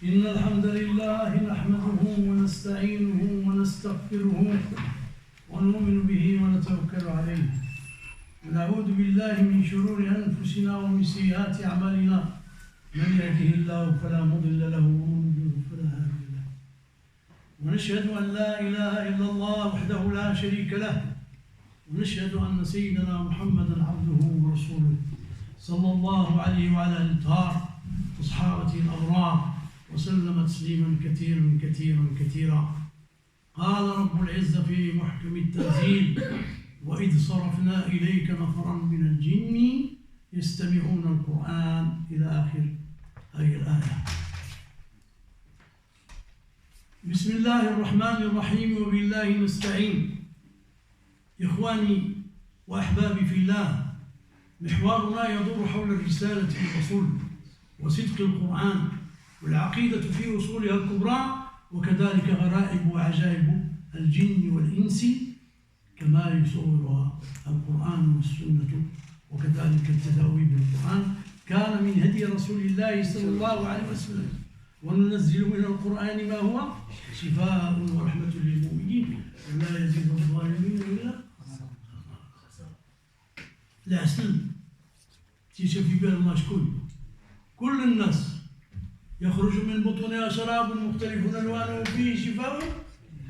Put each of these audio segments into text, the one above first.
إن الحمد لله نحمده ونستعينه ونستغفره ونؤمن به ونتوكل عليه ونعوذ بالله من شرور أنفسنا ومن سيئات أعمالنا من يهده الله فلا مضل له ومن يضلل فلا هادي له ونشهد أن لا إله إلا الله وحده لا شريك له ونشهد أن سيدنا محمدا عبده ورسوله صلى الله عليه وعلى آله الطاهر وصحابته الأبرار وسلم تسليما كثيرا كثيرا كثيرا. قال رب العزة في محكم التنزيل: وإذ صرفنا إليك نفرا من الجن يستمعون القرآن إلى آخر هذه الآية. بسم الله الرحمن الرحيم وبالله نستعين. إخواني وأحبابي في الله، محورنا يدور حول الرسالة والرسول وصدق القرآن والعقيدة في أصولها الكبرى، وكذلك غرائب وعجائب الجن والإنس كما يصورها القرآن والسنة، وكذلك التداوي بالقرآن كان من هدي رسول الله صلى الله عليه وسلم. وننزل من القرآن ما هو شفاء ورحمة للمؤمنين ولا يزيد الظالمين إلا العسل. تيشا في بال الله شكون؟ كل الناس يخرج من بطونها شراب مختلف ألوانه فيه شفاء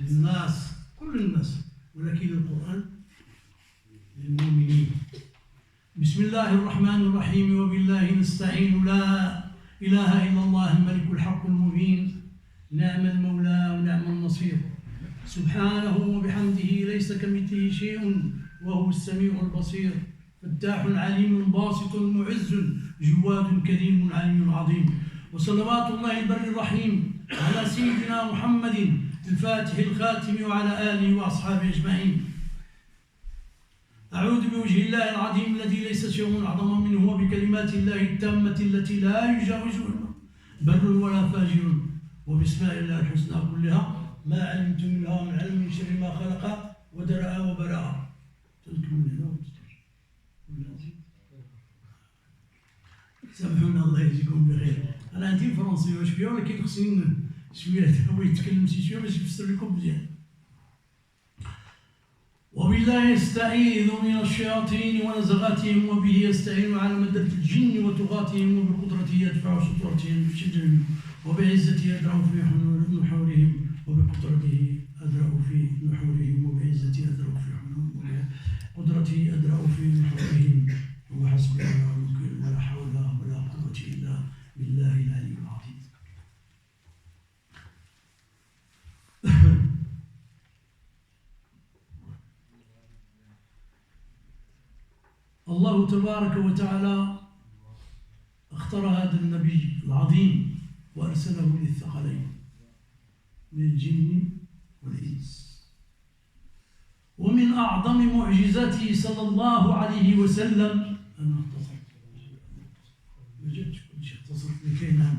للناس، كل الناس، ولكن القرآن للمؤمنين. بسم الله الرحمن الرحيم وبالله نستعين. لا إله إلا الله الملك الحق المبين، نعم المولى ونعم النصير، سبحانه وبحمده ليس كمثله شيء وهو السميع البصير، فتاح عليم باسط معز جواد كريم عليم عظيم. وصلوات الله البر الرحيم على سيدنا محمد الفاتح الخاتم وعلى آله وأصحابه أجمعين. أعوذ بوجه الله العظيم الذي ليس شيء أعظم منه وبكلمات الله التامة التي لا يجاوزها بر ولا فاجر، وبأسماء الله الحسنى كلها ما علمت منها من علم من شر ما خلق ودرأ وبرأ. سامحونا الله يجزيكم بخير. أنا عندي فرنسي شوية، ولكن خصني شوية هو يتكلم شوية باش يفسر لكم مزيان. وبالله يستعيذ من الشياطين ونزغاتهم، وبه يستعين على مدة الجن وطغاتهم، وبقدرته يدفع سطوتهم بشجر، وبعزته يدرأ في نحورهم، وبقدرته أدرأ في نحورهم، وبعزته أدرأ في حولهم، وبقدرته أدرأ في نحورهم، وحسبي ولا حول ولا قوة إلا بالله العلي العظيم. الله تبارك وتعالى اختار هذا النبي العظيم وأرسله للثقلين من الجن والإنس. ومن أعظم معجزاته صلى الله عليه وسلم، أنا اختصرت وجدت كل شيء اختصرت لكي نعم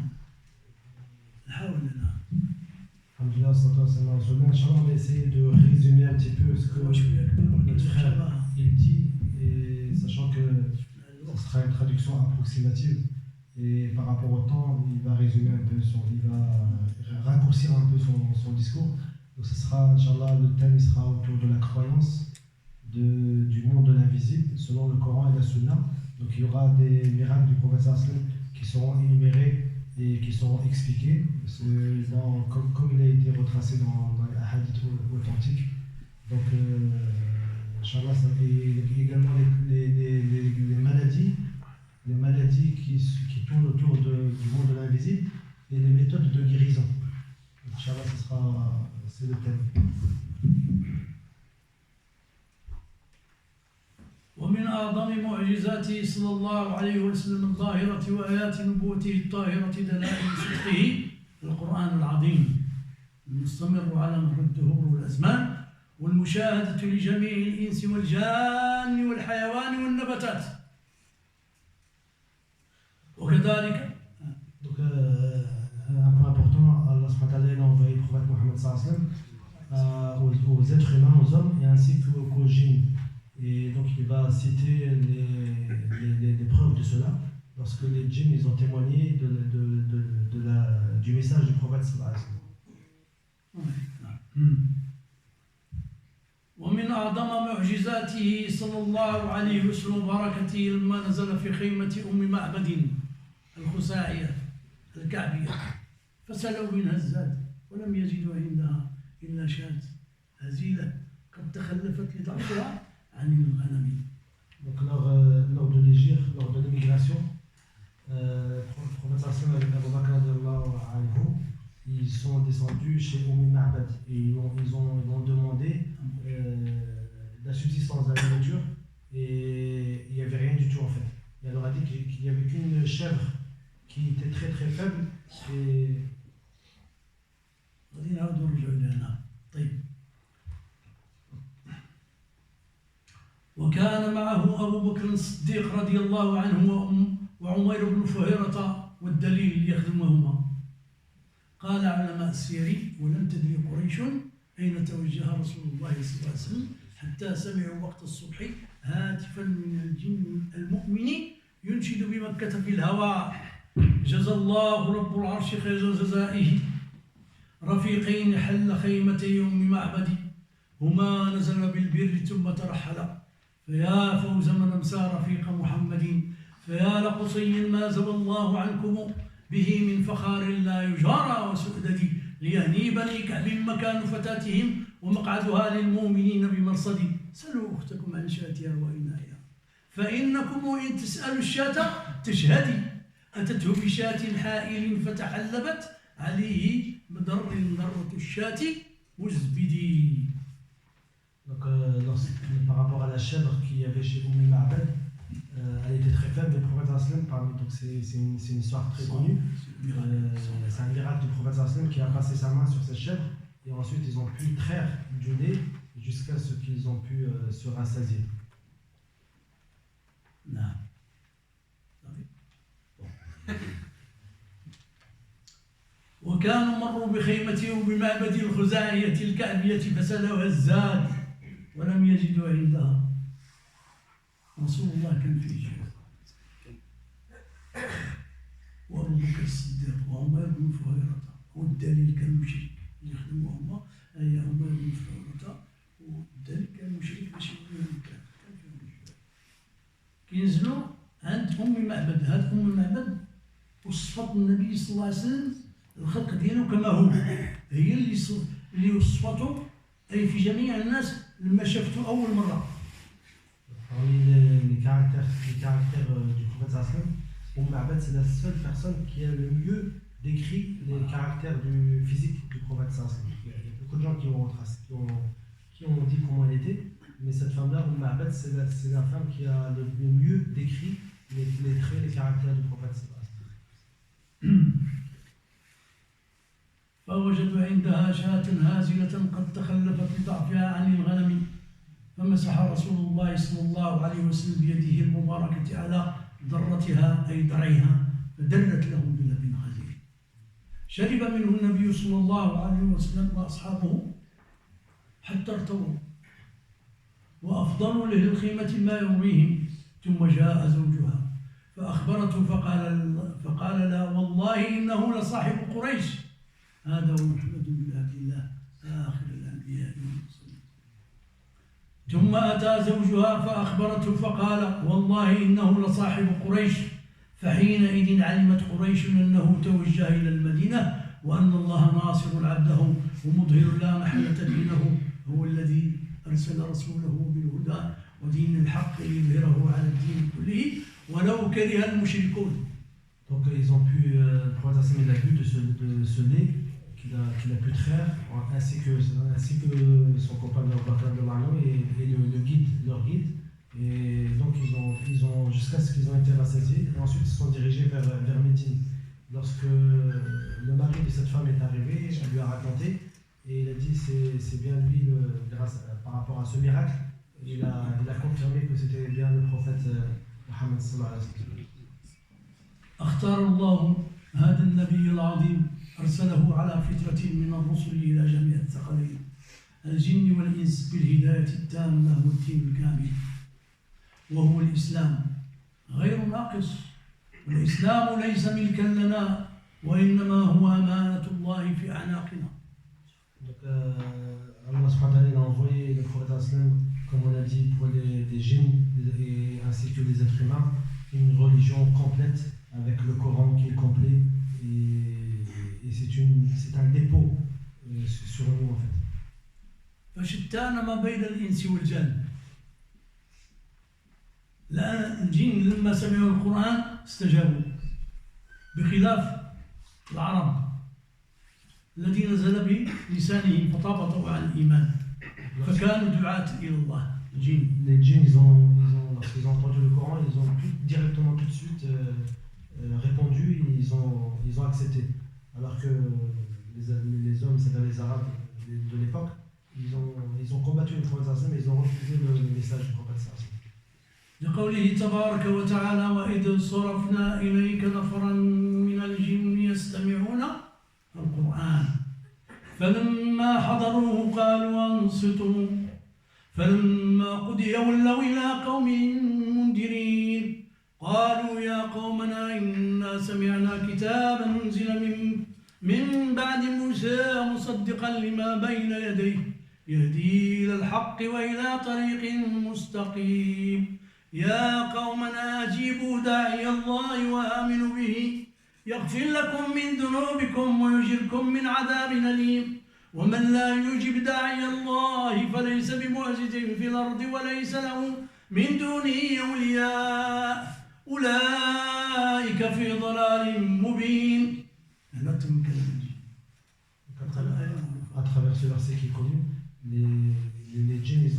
نحاول ننام. Alhamdulillah, Inch'Allah, on va essayer de résumer un petit peu ce que notre frère il dit, et sachant que ce sera une traduction approximative, et par rapport au temps, il va résumer un peu il va raccourcir un peu son discours. Donc ce sera, Inch'Allah, le thème il sera autour de la croyance du monde de l'invisible selon le Coran et la Sunna. Donc il y aura des miracles du prophète qui seront énumérés et qui seront expliqués comme il a été retracé dans les hadiths authentiques. Donc Inch'Allah, et également les maladies qui tournent autour du monde de l'invisible et les méthodes de guérison. Inch'Allah, c'est le thème. ومن أعظم معجزاته صلى الله عليه وسلم الظاهرة وآيات نبوته الطاهرة دلائل صدقه القرآن العظيم المستمر على مر الدهور والأزمان، والمشاهدة لجميع الإنس والجان والحيوان والنباتات. وكذلك donc un point important, Allah subhanahu wa ta'ala a envoyé le prophète Mohammed sallallahu alayhi wa sallam aux êtres humains, aux hommes et ainsi qu'aux djinns. Et donc il va citer les preuves de cela lorsque les djinns ils ont témoigné du message du sallallahu alayhi wa sallam. ومن أعظم معجزاته صلى الله عليه وسلم وبركته لما نزل في خيمة أم معبد الخزاعية الكعبية فسلوا منها الزاد ولم يجدوا عندها إلا شاة هزيلة قد تخلفت لضعفها عن الغنم. Donc lors de l'hégire, lors de l'immigration, le prophète sallam avec Abu Bakr anhu, ils sont descendus chez Ma'bad et ils ont demandé la subsistance de la nourriture et il n'y avait rien du tout en fait. Et elle leur a dit qu'il n'y avait qu'une chèvre qui était très très faible et وكان معه أبو بكر الصديق رضي الله عنه وعمير بن فهيرة والدليل يخدمهما. قال علماء السير ولم تدري قريش أين توجه رسول الله صلى الله عليه وسلم حتى سمعوا وقت الصبح هاتفا من الجن المؤمن ينشد بمكة في الهواء جزى الله رب العرش خير جزائه رفيقين حل خيمتي يوم معبد هما نزل بالبر ثم ترحل فيا فوز من أمسى رفيق محمد فيا لقصي ما زب الله عنكم به من فخار لا يجارى وسؤدد ليهني بني كعب مكان فتاتهم ومقعدها للمؤمنين بمرصد سلوا أختكم عن شاتها وإنائها فإنكم إن تسألوا الشاة تشهدي أتته بشاة حائل فتحلبت عليه مضر ضرة الشاة مزبدي. Donc, par rapport à la chèvre qu'il y avait chez Ma'bad, elle était très faible, le prophète sallam, donc c'est une histoire très connue. C'est un miracle du prophète sallam qui a passé sa main sur cette chèvre et ensuite ils ont pu traire du lait jusqu'à ce qu'ils ont pu se rassasier. Non. وكانوا مروا بخيمته وبمعبد الخزاعية الكعبية فسلوها الزاد ولم يجدوا عندها. رسول الله كان في جهاد وأبو بكر الصديق وعمر بن فهيرة والدليل كان مشرك يخدموهما أي عمر بن فهيرة والدليل كان مشرك باش يقولوا كان فيهم الجهاد. كينزلوا عند أم معبد هاد أم معبد وصفت النبي صلى الله عليه وسلم الخلق ديالو كما هو هي اللي وصفته أي في جميع الناس لما شافته أول مرة. Parmi les caractères du prophète sallam, Ma'bad c'est la seule personne qui a le mieux décrit les caractères physique du prophète sallam. Il y a beaucoup de gens qui ont dit comment elle était, mais cette femme-là, Ma'bad, c'est la femme qui a le mieux décrit les traits, les caractères du prophète sallam. فوجدوا عندها شاة هازلة قد تخلفت لضعفها عن الغنم فمسح رسول الله صلى الله عليه وسلم بيده المباركة على ضرتها أي درعها فدلت لهم بلبن خزير شرب منه النبي صلى الله عليه وسلم وأصحابه حتى ارتووا وأفضلوا له الخيمة ما يرويهم ثم جاء زوجها فأخبرته فقال لا والله إنه لصاحب قريش هذا هو محمد بن عبد الله آخر الأنبياء والمرسلين. ثم أتى زوجها فأخبرته فقال والله إنه لصاحب قريش فحينئذ علمت قريش أنه توجه إلى المدينة وأن الله ناصر عبده ومظهر لا محلة دينه هو الذي أرسل رسوله بالهدى ودين الحق ليظهره على الدين كله ولو كره المشركون. Donc ils ont pu, le prophète il a bu de ce lait qu'il a pu traire, ainsi que son compagnon et leur guide. Et donc ils ont jusqu'à ce qu'ils ont été rassasiés et ensuite ils se sont dirigés vers Médine. Lorsque le mari de cette femme est arrivé, elle lui a raconté et il a dit c'est bien lui, grâce par rapport à ce miracle, il a confirmé que c'était bien le prophète Mohammed sallallahu alayhi wa sallam. اختار الله هذا النبي العظيم أرسله على فترة من الرسل إلى جميع الثقلين الجن والإنس بالهداية التامة والدين الكامل وهو الإسلام غير ناقص والإسلام ليس ملكا لنا وإنما هو أمانة الله في أعناقنا. Donc, Allah subhanahu wa ta'ala a envoyé le prophète sallam, comme on a dit, pour les djinns ainsi que les êtres humains, une religion complète avec le Coran qui est complet et c'est un dépôt sur nous en fait. فشتان ما بين الإنس والجن. لا الجن لما سمعوا القرآن استجابوا بخلاف العرب الذي نزل بلسانهم فطبطوا على الإيمان فكانوا دعاة إلى الله. الجن. Les djinns, lorsqu'ils ont entendu le Coran, ils ont directement tout de suite répondu et ils ont accepté. Alors que les hommes, c'est-à-dire les Arabes de l'époque, ils ont combattu le prophète mais ils ont refusé le message du prophète. لقوله تبارك وتعالى وإذ صرفنا إليك نفرا من الجن يستمعون القرآن فلما حضروه قالوا أنصتوا فلما قضي ولوا إلى قوم منذرين قالوا يا قومنا إنا سمعنا كتابا أنزل من بعد موسى مصدقا لما بين يديه يهدي إلى الحق وإلى طريق مستقيم يا قومنا أجيبوا داعي الله وآمنوا به يغفر لكم من ذنوبكم ويجركم من عذاب أليم ومن لا يجب داعي الله فليس بمعجز في الأرض وليس له من دونه أولياء أولئك في ضلال مبين. À travers ce verset qui est connu, les djinns ils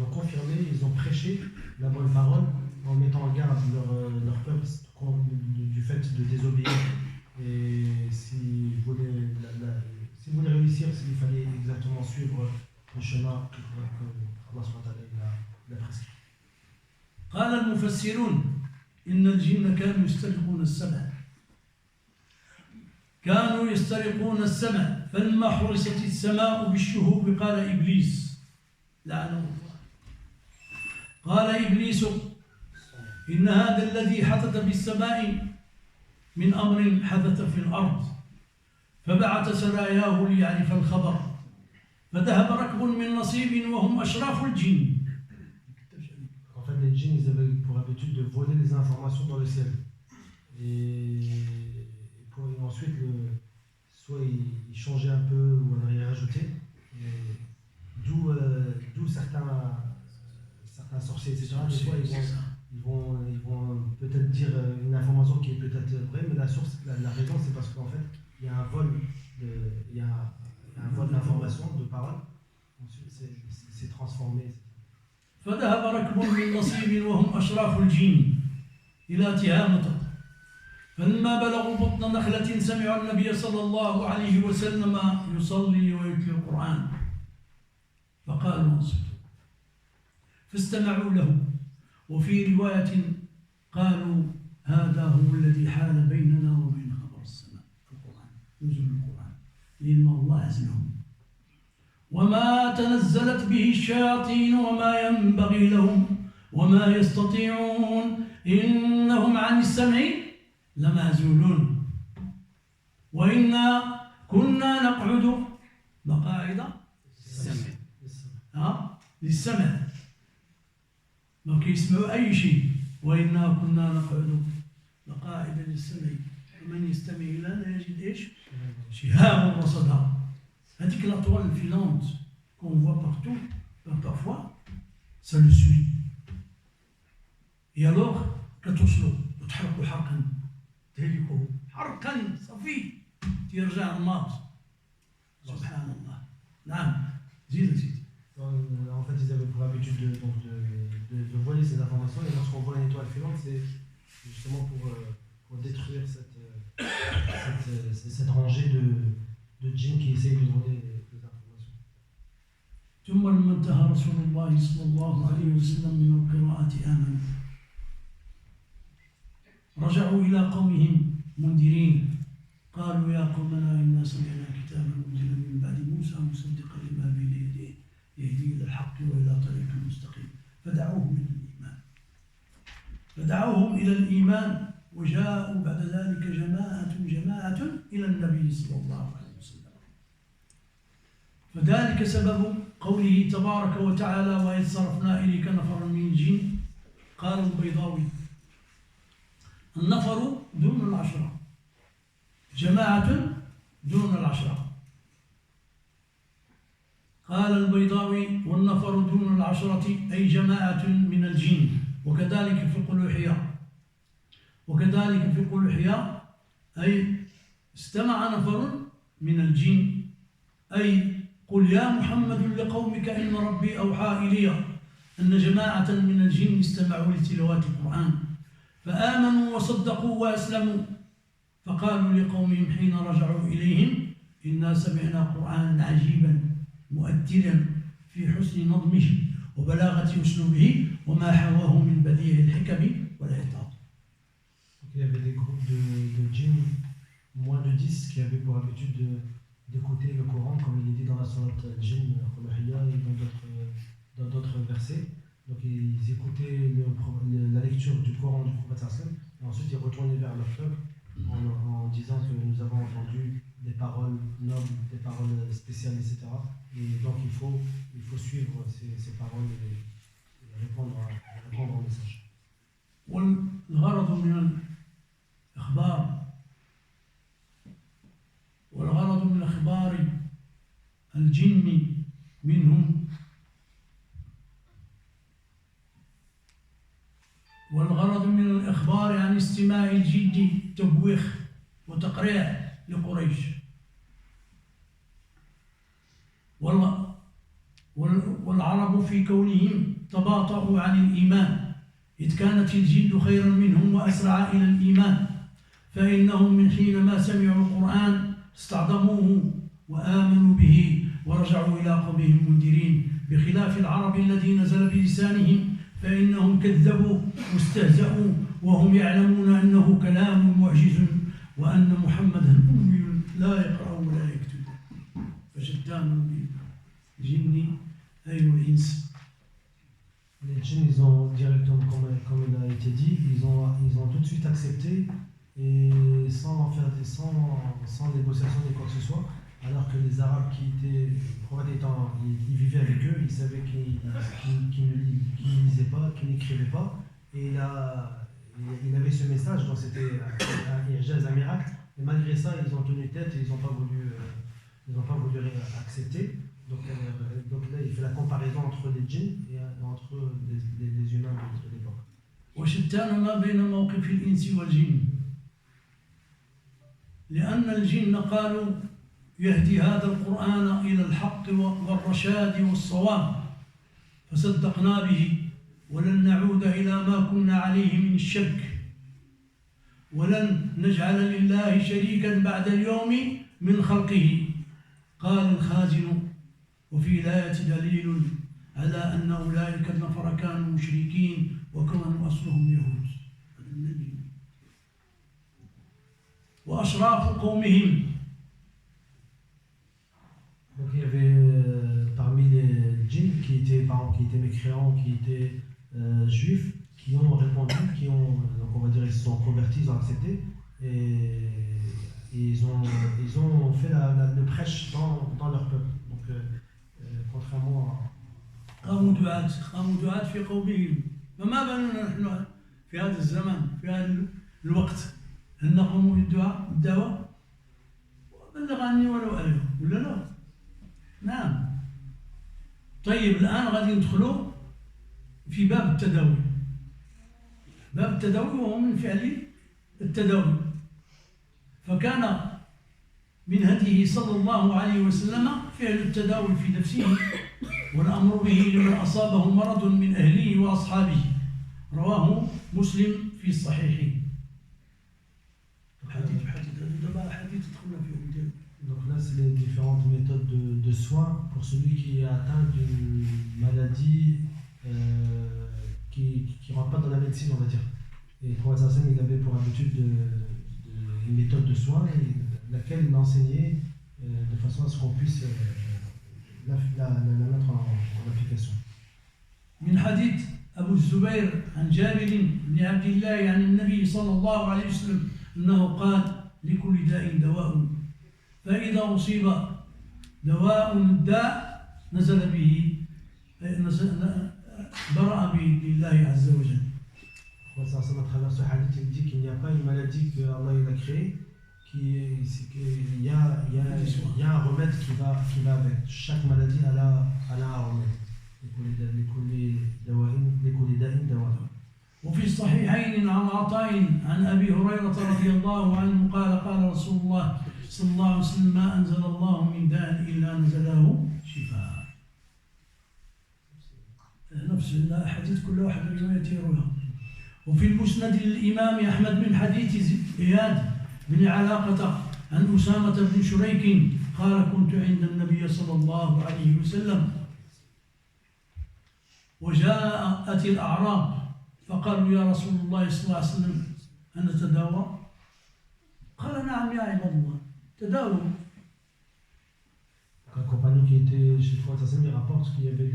ont confirmé, ils ont prêché la bonne parole en mettant en garde leur peuple du fait de désobéir. Et si vous voulez réussir, il fallait exactement suivre le chemin que Allah subhanahu wa ta'ala a prescrit. قال المفسرون إن الجن كانوا يسترقون السماء فلما حرست السماء بالشهوب قال إبليس لعنه الله قال إبليس إن هذا الذي حدث بالسماء من أمر حدث في الأرض فبعث سراياه ليعرف الخبر فذهب ركب من نصيب وهم أشراف الجن. En fait, les djinns ils avaient pour habitude de voler les informations dans le ciel et ensuite soit ils changeaient un peu ou alors ils rajoutaient, d'où certains sorciers etc. Des fois ils vont peut-être dire une information qui est peut-être vraie, mais la raison c'est parce qu'en fait il y a un vol d'informations, de paroles, ensuite c'est transformé. فذهب ركب من نصيب وهم أشراف الجن إلى تهامة فلما بلغوا بطن نخلة سمعوا النبي صلى الله عليه وسلم يصلي ويتلو القرآن فقالوا انصتوا فاستمعوا له وفي رواية قالوا هذا هو الذي حال بيننا وبين خبر السماء القرآن نزول القرآن لأن الله عزلهم وما تنزلت به الشياطين وما ينبغي لهم وما يستطيعون إنهم عن السمع لمعزولون وإنا كنا نقعد مقاعد للسمع ما كيسمعوا أي شيء وإنا كنا نقعد مقاعد للسمع ومن يستمع لنا يجد إيش شهابا رصدا. هذيك la toile filante qu'on voit partout, parfois, ça le suit. Et alors, كتصلوا وتحرقوا حرقا تهلكه حرقا صفي ترجع النار. سبحان الله. نعم. زيد زيد. En fait, ils avaient pour habitude de voler ces informations et lorsqu'on voit une étoile filante, c'est justement pour détruire cette rangée de djinns qui essayent de voler les informations. ثم لما انتهى رسول الله صلى الله عليه وسلم من القراءة آمنوا رجعوا إلى قومهم منذرين قالوا يا قومنا إنا سمعنا كتابا أنزل من بعد موسى مصدقا لما بين يديه يهدي إلى الحق وإلى طريق مستقيم فدعوهم إلى الإيمان وجاءوا بعد ذلك جماعة إلى النبي صلى الله عليه وسلم فذلك سبب قوله تبارك وتعالى وإذ صرفنا إليك نفرا من الجن قال البيضاوي النفر دون العشرة جماعة دون العشرة قال البيضاوي والنفر دون العشرة أي جماعة من الجن وكذلك في قلوحية أي استمع نفر من الجن أي قل يا محمد لقومك إن ربي أوحى إلي أن جماعة من الجن استمعوا لتلاوات القرآن فآمنوا وصدقوا وأسلموا فقالوا لقومهم حين رجعوا إليهم إنا سمعنا قرآنا عجيبا مؤثرا في حسن نظمه وبلاغة أسلوبه وما حواه من بديع الحكم والعطاء. Il y avait des groupes de djinns, moins de 10, qui avaient pour habitude d'écouter le Coran, comme il est dit dans la sourate Al-Jinn, et dans d'autres versets. Donc ils écoutaient la lecture du Coran du prophète sallam, et ensuite ils retournaient vers leur peuple en disant que nous avons entendu des paroles nobles, des paroles spéciales, etc. Et donc il faut suivre ces paroles et répondre au message. والغرض من أخبار الجن منهم والغرض من الإخبار عن استماع الجن تبويخ وتقريع لقريش والعرب في كونهم تباطؤوا عن الإيمان إذ كانت الجن خيرا منهم وأسرع إلى الإيمان فإنهم من حينما سمعوا القرآن استعظموه وآمنوا به ورجعوا إلى قومهم منذرين بخلاف العرب الذين نزل بلسانهم فإنهم كذبوا واستهزأوا وهم يعلمون أنه كلام معجز وأن محمدا أمي لا يقرأ ولا يكتب فشتان الجن أي الإنس. Les djinns, ils ont directement, comme il a été dit, ils ont tout de suite accepté et sans négociation ni quoi que ce soit, alors que les Arabes ils vivaient avec eux, ils savaient qu'ils ne lisaient pas, qu'ils n'écrivaient pas, et il avait ce message, donc c'était un Irjaz, un miracle, et malgré ça, ils ont tenu tête et ils n'ont pas voulu accepter. Donc là, il fait la comparaison entre les djinns et entre les humains de l'époque. وشتان ما بين موقف الإنس والجن لأن الجن قالوا يهدي هذا القرآن إلى الحق والرشاد والصواب فصدقنا به ولن نعود إلى ما كنا عليه من الشرك ولن نجعل لله شريكا بعد اليوم من خلقه قال الخازن وفي الآية دليل على أن أولئك النفر كانوا مشركين وكانوا أصلهم يهود وأشراف قومهم. Donc il y avait parmi les djinns qui étaient mécréants, qui étaient juifs, qui ont répondu, donc on va dire ils se sont convertis, ils ont accepté et ils ont fait le prêche dans leur peuple. Donc contrairement à قاموا دعاة في قومهم فما بالنا نحن في هذا الزمان في هذا الوقت هل نقوم بالدعوة وبلغ عني ولو آية ولا لا؟ نعم. طيب الآن غادي ندخلوا في باب التداوي. باب التداوي وهو من فعل التداوي فكان من هديه صلى الله عليه وسلم فعل التداوي في نفسه والأمر به لمن أصابه مرض من أهله وأصحابه رواه مسلم في الصحيح. Donc là, c'est les différentes méthodes de soins pour celui qui est atteint d'une maladie qui ne rentre pas dans la médecine, on va dire. Et le prophète sallam, il avait pour habitude une méthode de soins laquelle il enseignait de façon à ce qu'on puisse la mettre en application. من حديث أبو الزبير عن جابر بن عبد الله عن النبي صلى الله عليه وسلم أنه قال لكل داء دواء فإذا أصيب دواء الداء نزل به برأ بالله عز وجل. À travers ce hadith, il dit qu'il n'y a pas une maladie que Allah il a créée, il y a un remède qui va avec. Chaque maladie elle a un remède. لكل داء دواء. وفي الصحيحين عن عطاء عن أبي هريرة رضي الله عنه قال قال رسول الله صلى الله عليه وسلم ما أنزل الله من داء إلا نزله شفاء. نفس الحديث كل واحد روايته يرويها. وفي المسند للإمام أحمد من حديث إياد بن علاقة عن أسامة بن شريك قال كنت عند النبي صلى الله عليه وسلم وجاءت الأعراب فقالوا يا رسول الله صلى الله عليه وسلم أنتداوى؟ قال نعم يا عباد الله تداووا. Un compagnon qui était chez le prophète il rapporte qu'il y avait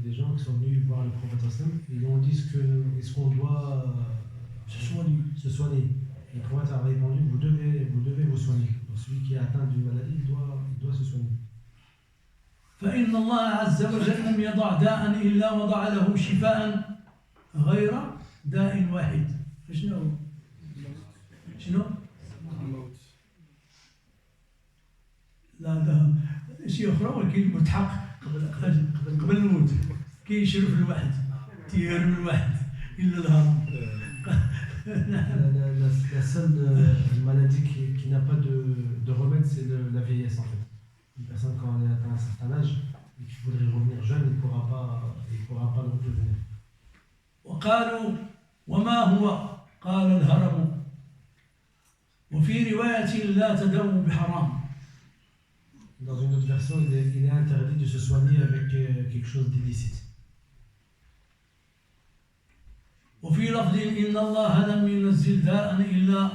des gens qui sont venus voir le prophète et ils lui ont dit est-ce qu'on doit se soigner. Et le prophète a répondu vous devez vous soigner. Donc celui qui est atteint d'une maladie il doit se soigner. فإن الله عز وجل لم يضع داء إلا وضع له شفاء غير داء واحد. شنو؟ لا شيء أخرى ولكن متحق قبل الموت كي يشرف الواحد تيهرم الواحد إلا الهرم. La seule maladie qui n'a pas de remède, c'est la vieillesse en fait. Une personne quand elle est atteinte à un certain âge et qu'il voudrait revenir jeune, il ne pourra pas le redevenir. وقالوا وما هو؟ قال الهرم. وفي رواية لا تداووا بحرام. Dans une autre version, il est interdit de se soigner avec quelque chose d'illicite. وفي لفظ إن الله لم ينزل داء إلا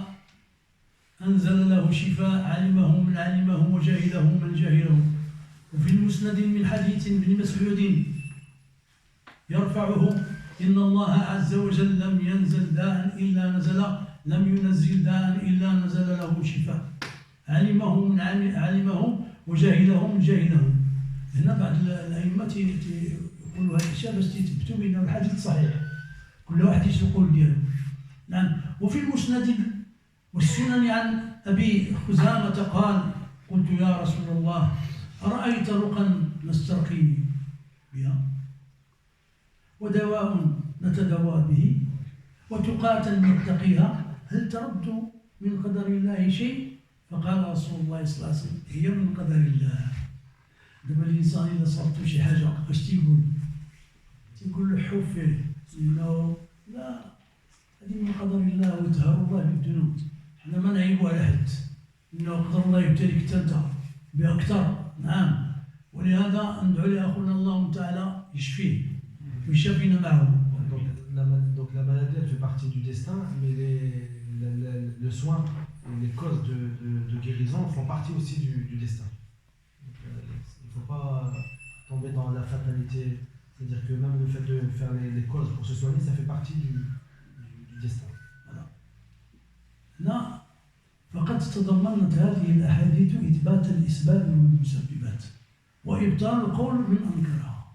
أنزل له شفاء علمه من علمه وجهله من جهله. وفي المسند من حديث ابن مسعود يرفعه إن الله عز وجل لم ينزل داء إلا لم ينزل داء إلا نزل له شفاء علمه من علمه وجهله من جهله. هنا بعض الأئمة يقولوا هذا الشيء بس يثبتوا بأن الحديث صحيح كل واحد يقول ديالو. نعم. وفي المسند والسنن عن أبي خزامة قال قلت يا رسول الله أرأيت رقا نسترقي بها ودواء نتداوى به وتقاة نتقيها هل ترد من قدر الله شيء؟ فقال رسول الله صلى الله عليه وسلم هي من قدر الله. دابا الإنسان إذا صابته شي حاجة اش تيقول له حوف فيه إنه لا هذه من قدر الله وتهاب الله بالذنوب. حنا ما نعيبوا على حد إنه قدر الله يبتليك أنت بأكثر. نعم. ولهذا ندعو لأخونا الله تعالى يشفيه ويشفينا معه. Donc la maladie elle fait partie du destin, mais le soin et les causes de guérison font partie aussi du destin. Donc, il ne faut pas tomber dans la fatalité, c'est-à-dire que même le fait de faire les causes pour se soigner, ça fait partie du destin. Voilà. Là, فقد تضمنت هذه الأحاديث إثبات الأسباب والمسببات وإبطال القول من أنكرها.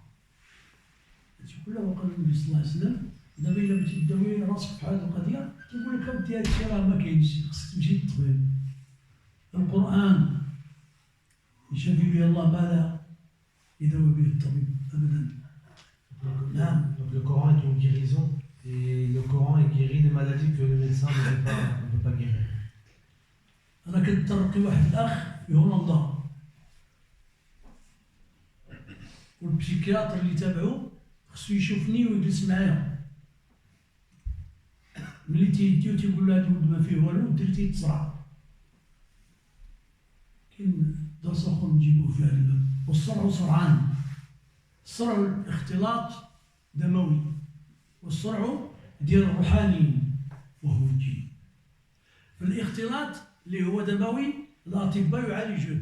كلها وقال النبي صلى الله عليه وسلم دابا إلا بغيتي تداوي راسك في هذه القضية تيقول لك أودي هذا الشيء راه ما كاينش خصك تمشي للطبيب. القرآن يشفي به الله ما لا يداوي به الطبيب أبدا. Donc le Coran est une guérison et le Coran guérit les maladies que le médecin ne peut pas guérir. أنا كنت ترقي واحد الأخ في هولندا والبسيكياتر اللي تابعو خصو يشوفني ويجلس معايا. ملي تيديو تيقول له هاد الولد ما فيه والو درتي تصرع. كاين درس اخر نجيبوه في هذا الباب. والصرع صرعان. الصرع الاختلاط دموي والصرع ديال الروحانيين وهو الجن. فالاختلاط اللي هو دموي الأطباء يعالجوه،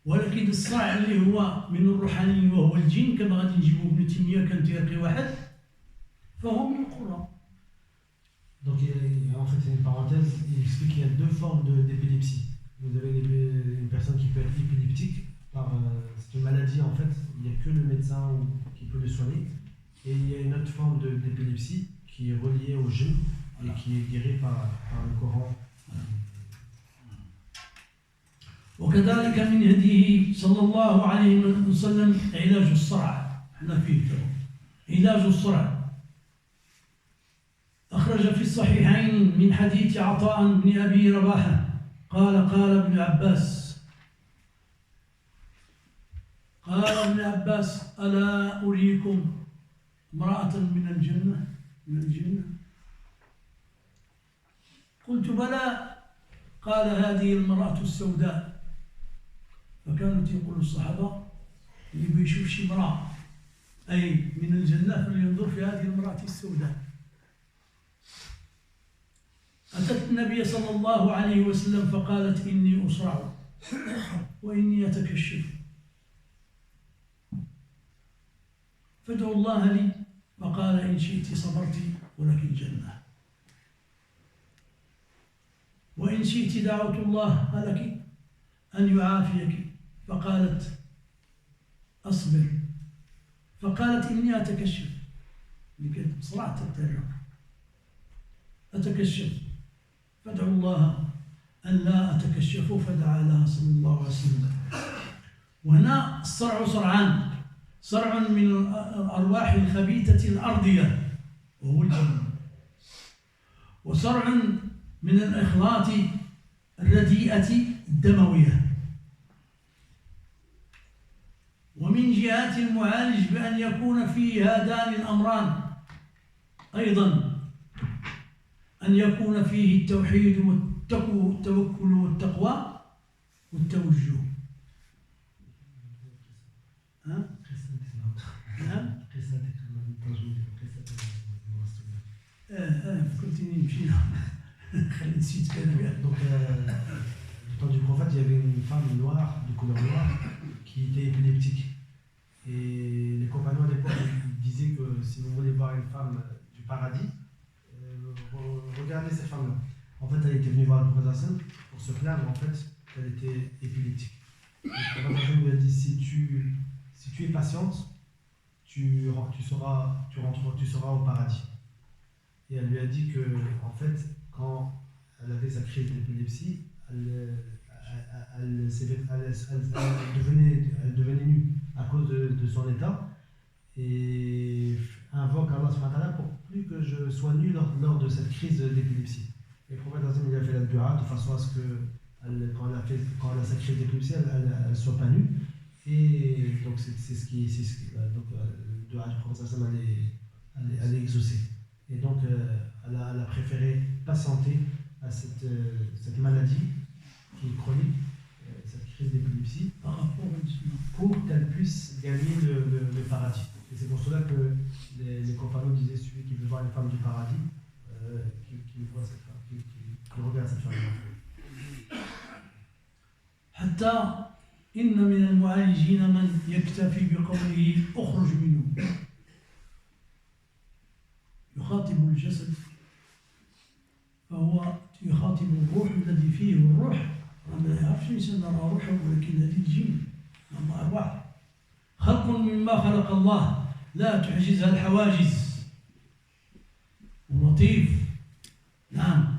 ولكن الصرع اللي هو من الروحانيين وهو الجن كما غادي نجيبو ابن تيمية كان تيرقي واحد فهو من القرى. Donc en fait c'est une parenthèse, il explique qu'il y a deux formes d'épilepsie. Vous avez une personne qui peut peut être épileptique. C'est une maladie en fait, il n'y a que le médecin qui peut le soigner. Et il y a une autre forme d'épilepsie qui est reliée au jeûne et qui est guérie par le Coran. وكذلك من هديه صلى الله عليه وسلم علاج الصرع. احنا فيه علاج الصرع. أخرج في الصحيحين من حديث عطاء بن أبي رباحة قال ابن عباس ألا أريكم امرأة من الجنة قلت بلى قال هذه المرأة السوداء. فكانوا يقولوا الصحابة اللي بيشوف شي امرأة أي من الجنة فلينظر في هذه المرأة السوداء. أتت النبي صلى الله عليه وسلم فقالت إني أصرع وإني أتكشف فادعوا الله لي. فقال إن شئت صبرت ولك الجنة وإن شئت دعوت الله لك أن يعافيك. فقالت أصبر. فقالت إني أتكشف لكي صرعت الترع أتكشف فادعوا الله أن لا أتكشف فدعا لها صلى الله عليه وسلم. وهنا الصرع صرعان، صرع من الأرواح الخبيثة الأرضية وهو الجن، وصرع من الإخلاط الرديئة الدموية. ومن جهات المعالج بأن يكون فيه هذان الأمران أيضا، أن يكون فيه التوحيد والتوكل والتقوى والتوجه. فكرتني مشينا خليت نسيت كلام. Donc, du temps du prophète, il y avait une femme noire, de couleur noire, qui était épileptique. Et les compagnons à l'époque disaient que si vous voulez voir une femme du paradis, regardez cette femme-là. En fait, elle était venue voir le prophète pour se plaindre en fait qu'elle était épileptique. Le prophète lui a dit si tu es patiente, tu seras au paradis. Et elle lui a dit que en fait, quand elle avait sa crise d'épilepsie, elle devenait nue à cause de son état et invoque Allah subhanahu wa ta'ala pour plus que je sois nue lors de cette crise d'épilepsie. Et le prophète il a fait la dua de façon à ce que quand elle a sa crise d'épilepsie, elle ne soit pas nue. Et donc donc le dua du prophète elle est exaucée. Et donc elle a préféré patienter à cette maladie qui est chronique, cette crise d'épilepsie, pour qu'elle puisse gagner le paradis. Et c'est pour cela que les compagnons disaient celui qui veut voir une femme du paradis, qui voit cette femme, qui regarde cette femme. حتى إن من المعالجين من يكتفي بقوله أخرج منه، يخاطب الجسد فهو يخاطب الروح الذي فيه الروح. ما يعرفش الإنسان راه روحه، ولكن هذه الجن أما أرواح خلق مما خلق الله لا تعجزها الحواجز، ولطيف. نعم.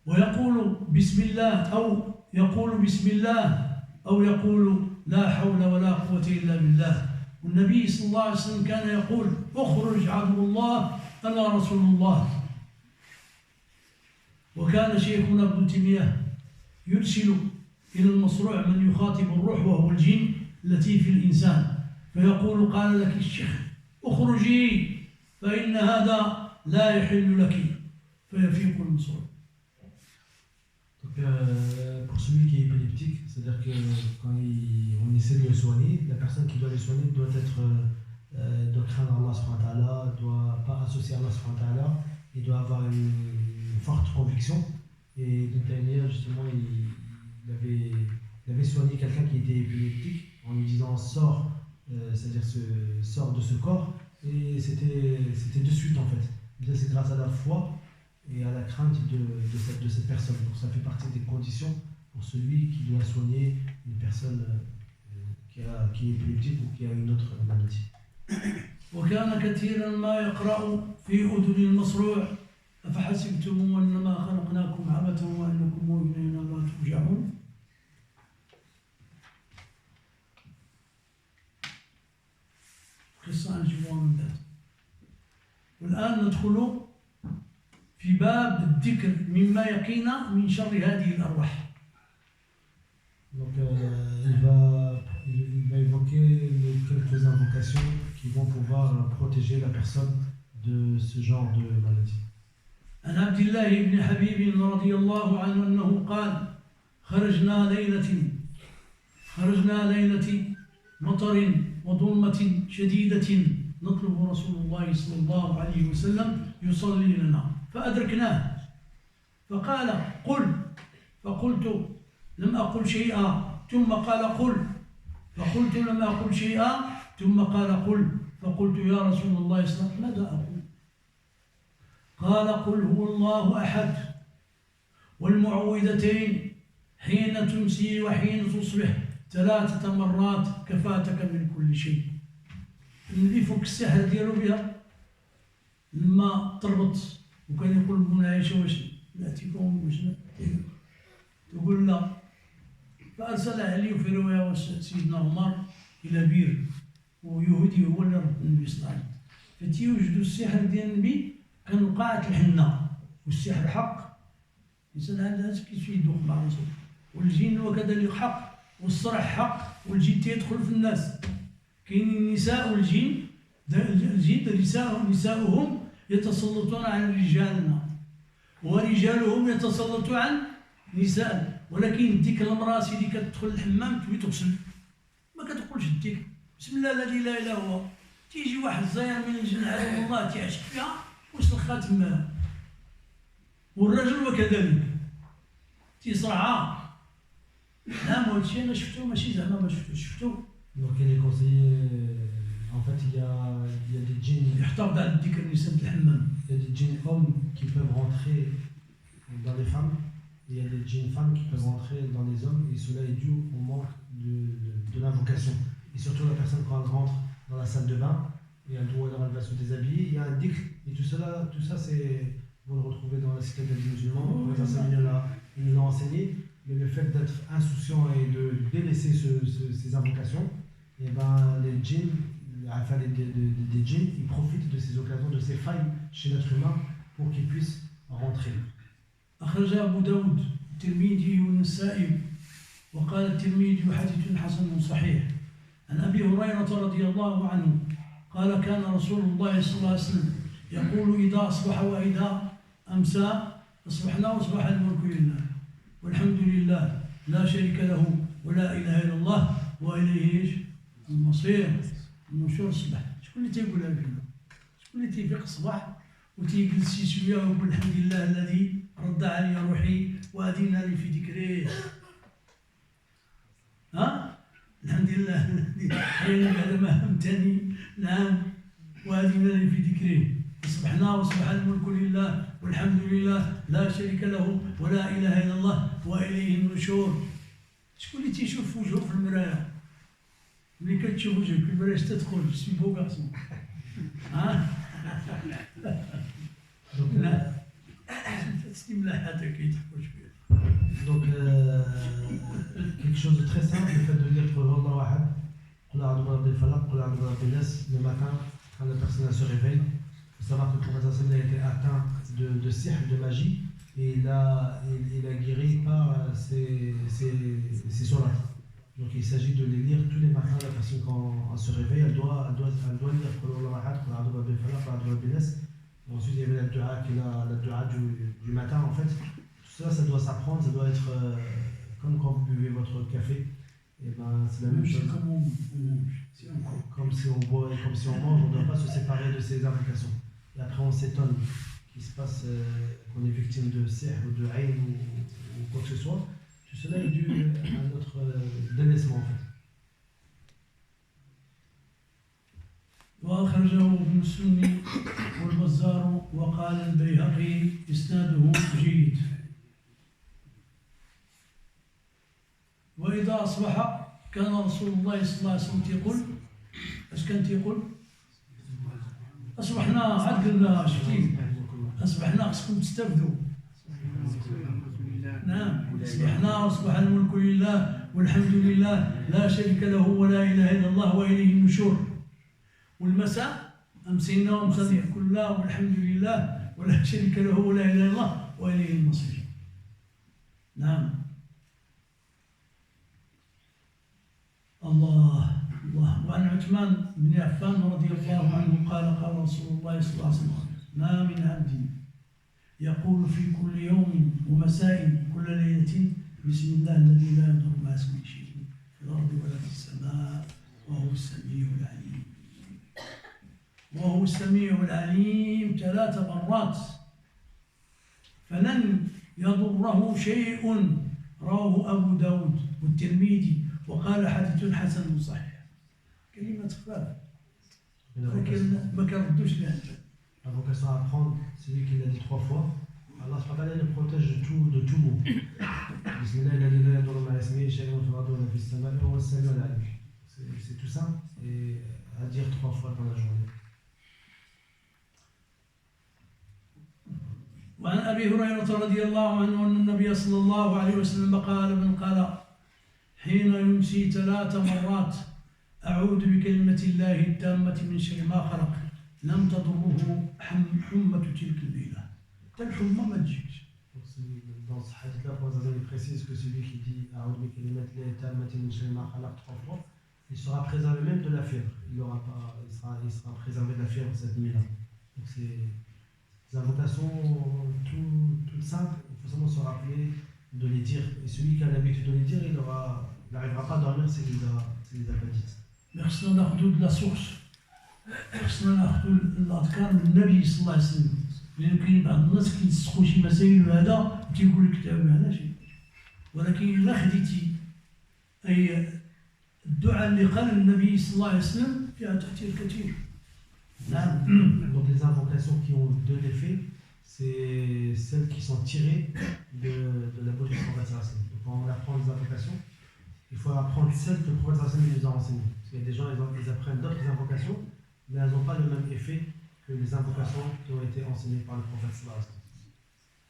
ويقول بسم الله أو يقول بسم الله أو يقول لا حول ولا قوة إلا بالله. والنبي صلى الله عليه وسلم كان يقول اخرج عدو الله أنا رسول الله. وكان شيخنا ابن تيمية يرسل إلى المصروع من يخاطب الروح وهو الجن التي في الإنسان، فيقول قال لك الشيخ اخرجي فإن هذا لا يحل لك، فيفيق المصروع. Pour celui qui est épileptique, c'est-à-dire que quand on essaie de le soigner, la personne qui doit le soigner doit craindre Allah subhanahu wa ta'ala, doit pas associer Allah subhanahu wa ta'ala, il doit avoir une forte conviction. Et de telle manière, justement, il avait soigné quelqu'un qui était épileptique en lui disant sors, c'est-à-dire sors de ce corps, et c'était de suite en fait. C'est grâce à la foi et à la crainte de cette personne. Donc ça fait partie des conditions pour celui qui doit soigner une personne qui est épileptique ou qui a une autre maladie. وكان كثيرا ما يقرأ في أذن المصروع أفحسبتم أنما خلقناكم عبثا وأنكم إلينا لا ترجعون. قصة نجيبوها من بعد. والآن ندخل في باب الذكر مما يقينا من شر هذه الأرواح. Donc il va évoquer quelques invocations qui vont pouvoir protéger la personne de ce genre de maladie. عن عبد الله بن حبيب رضي الله عنه أنه قال خرجنا ليلة مطر وظلمة شديدة نطلب رسول الله صلى الله عليه وسلم يصلي لنا فأدركناه فقال قل فقلت لم أقل شيئا ثم قال قل فقلت لم أقل شيئا ثم قال قل فقلت يا رسول الله صلى الله عليه وسلم ماذا أقول؟ قال قل هو الله أحد والمعوذتين حين تمسي وحين تصبح 3 مرات كفاتك من كل شيء. اللي يفك السحر ديالو بها لما تربط وكان يقول ابن عائشة واش نأتيكم واش تقول لا فأرسل علي في رواية سيدنا عمر إلى بير ويهودي هو اللي رد النبي صلى الله عليه وسلم فتيوجدوا السحر ديال النبي كان وقعت الحنة والسحر حق الإنسان هذا كيف يدوق مع راسه والجن وكذلك حق والصرح حق والجن تيدخل في الناس. كاين النساء والجن الجن نساؤهم يتسلطون على رجالنا ورجالهم يتسلطون عن نساء ولكن ديك المرأة سيدي كتدخل الحمام تبي تغسل ما كتقولش ديك بسم الله الذي لا اله الا هو تيجي واحد زاير من الجن على الله تيعشق فيها وصل خاتم والرجل وكذلك تيصرعها. نعم هادشي انا شفتو ماشي زعما ما شفتو. Donc il est conseillé, en fait il y a des djinns, يحتفظ على الذكر النساء الحمام. Il y a des djinns hommes qui peuvent rentrer dans les femmes et il y a des djinns femmes qui peuvent rentrer dans les hommes et cela est dû au manque de l'invocation. Et surtout la personne quand elle rentre dans la salle de bain et elle va se déshabiller, il y a un dhikr et tout ça c'est, vous le retrouvez dans la cité des musulmans, les enseignants ils nous l'ont enseigné, mais le fait d'être insouciant et de délaisser ces invocations, et ben les djinns, enfin des djinns, ils profitent de ces occasions, de ces failles chez l'être humain pour qu'ils puissent rentrer. أخرج أبو داود الترمذي والنسائي وقال الترمذي حديث حسن صحيح عن أبي هريرة رضي الله عنه قال كان رسول الله صلى الله عليه وسلم يقول إذا أصبح وإذا أمسى أصبحنا وأصبح الملك لله والحمد لله لا شريك له ولا إله إلا الله وإليه المصير. النشور الصباح شكون اللي تيقولها فينا؟ شكون اللي تيفيق الصباح وتيجلس شويه ويقول الحمد لله الذي رد علي روحي وأدينني في ذكره. ها؟ الحمد لله الذي حياني بعدما همتني نعم وأدينني في ذكره. أصبحنا وأصبح الملك لله والحمد لله لا شريك له ولا إله إلا الله وإليه النشور. شكون اللي تيشوف وجهه في المراية؟ ملي كتشوف وجهك في المراية تدخل سي بو غارسون. ها؟ لا Donc, quelque chose de très simple, le fait de lire le matin quand la personne se réveille. Il faut savoir que le prophète a été atteint de sihr, de magie, et il a guéri par ses sourates. Donc il s'agit de les lire tous les matins. La personne quand elle se réveille, elle doit lire ensuite il y avait la dua du matin en fait. Tout ça doit s'apprendre, ça doit être comme quand vous buvez votre café. Et ben c'est la même chose. Comme si on boit et comme si on mange, on ne doit pas se séparer de ces invocations. Et après on s'étonne qu'il se passe qu'on est victime de sihr ou de haïn ou quoi que ce soit. Tout cela est dû à notre délaissement en fait. وأخرجه ابن السني والبزار وقال البيهقي إسناده جيد. وإذا أصبح كان رسول الله صلى الله عليه وسلم يقول اش كان تيقول؟ أصبحنا عاد قلنا شفتي أصبحنا خصكم تستافدوا. نعم أصبح الملك لله والحمد لله لا شريك له ولا إله إلا الله وإليه النشور. والمساء أمسينا وأمسى كلها والحمد لله ولا شريك له ولا إله إلا الله وإليه المصير. نعم الله. وعن عثمان بن عفان رضي الله عنه قال قال رسول الله صلى الله عليه وسلم ما من عبد يقول في كل يوم ومساء كل ليلة بسم الله الذي لا يضر مع اسمه شيء في الأرض ولا في السماء وهو السميع العليم. وهو السميع العليم 3 مرات فلن يضره شيء. رواه أبو داود والترمذي وقال حديث حسن صحيح. كلمة خفاف لكن ما كنردوش لها. La vocation à apprendre, celui qui l'a dit 3 fois, Allah subhanahu le protège de tout mot. C'est tout simple et à dire 3 fois dans la journée. وعن أبي هريرة رضي الله عنه أن النبي صلى الله عليه وسلم قال حين يمسي 3 مرات أعوذ بكلمة الله التامة من شر ما خلق لم تضره حمة تلك الليلة. الحمى ما تجيش. Dans ce hadith-là, il précise que celui qui dit أعوذ بكلمة الله التامة من شر ما خلق 3 fois, il sera préservé même de la fièvre. Il sera préservé de la fièvre cette nuit-là. Donc c'est des invocations toutes simples, il faut seulement se rappeler de les dire. Et celui qui a l'habitude de les dire, il n'arrivera pas à dormir s'il les a pas dites. Merci de la source. خصنا ناخذ الاذكار من النبي صلى الله عليه وسلم. لان كاين بعض الناس كيتسخوا شي مسائل وهذا تيقول لك تاع هذا شيء. ولكن الا خديتي اي الدعاء اللي قال النبي صلى الله عليه وسلم فيها تاثير كثير. Donc les invocations qui ont 2 effets, c'est celles qui sont tirées de la bouche du prophète. Donc quand on apprend les invocations, il faut apprendre celles que le prophète nous a enseignées. Parce qu'il y a des gens, ils apprennent d'autres invocations, mais elles n'ont pas le même effet que les invocations qui ont été enseignées par le prophète.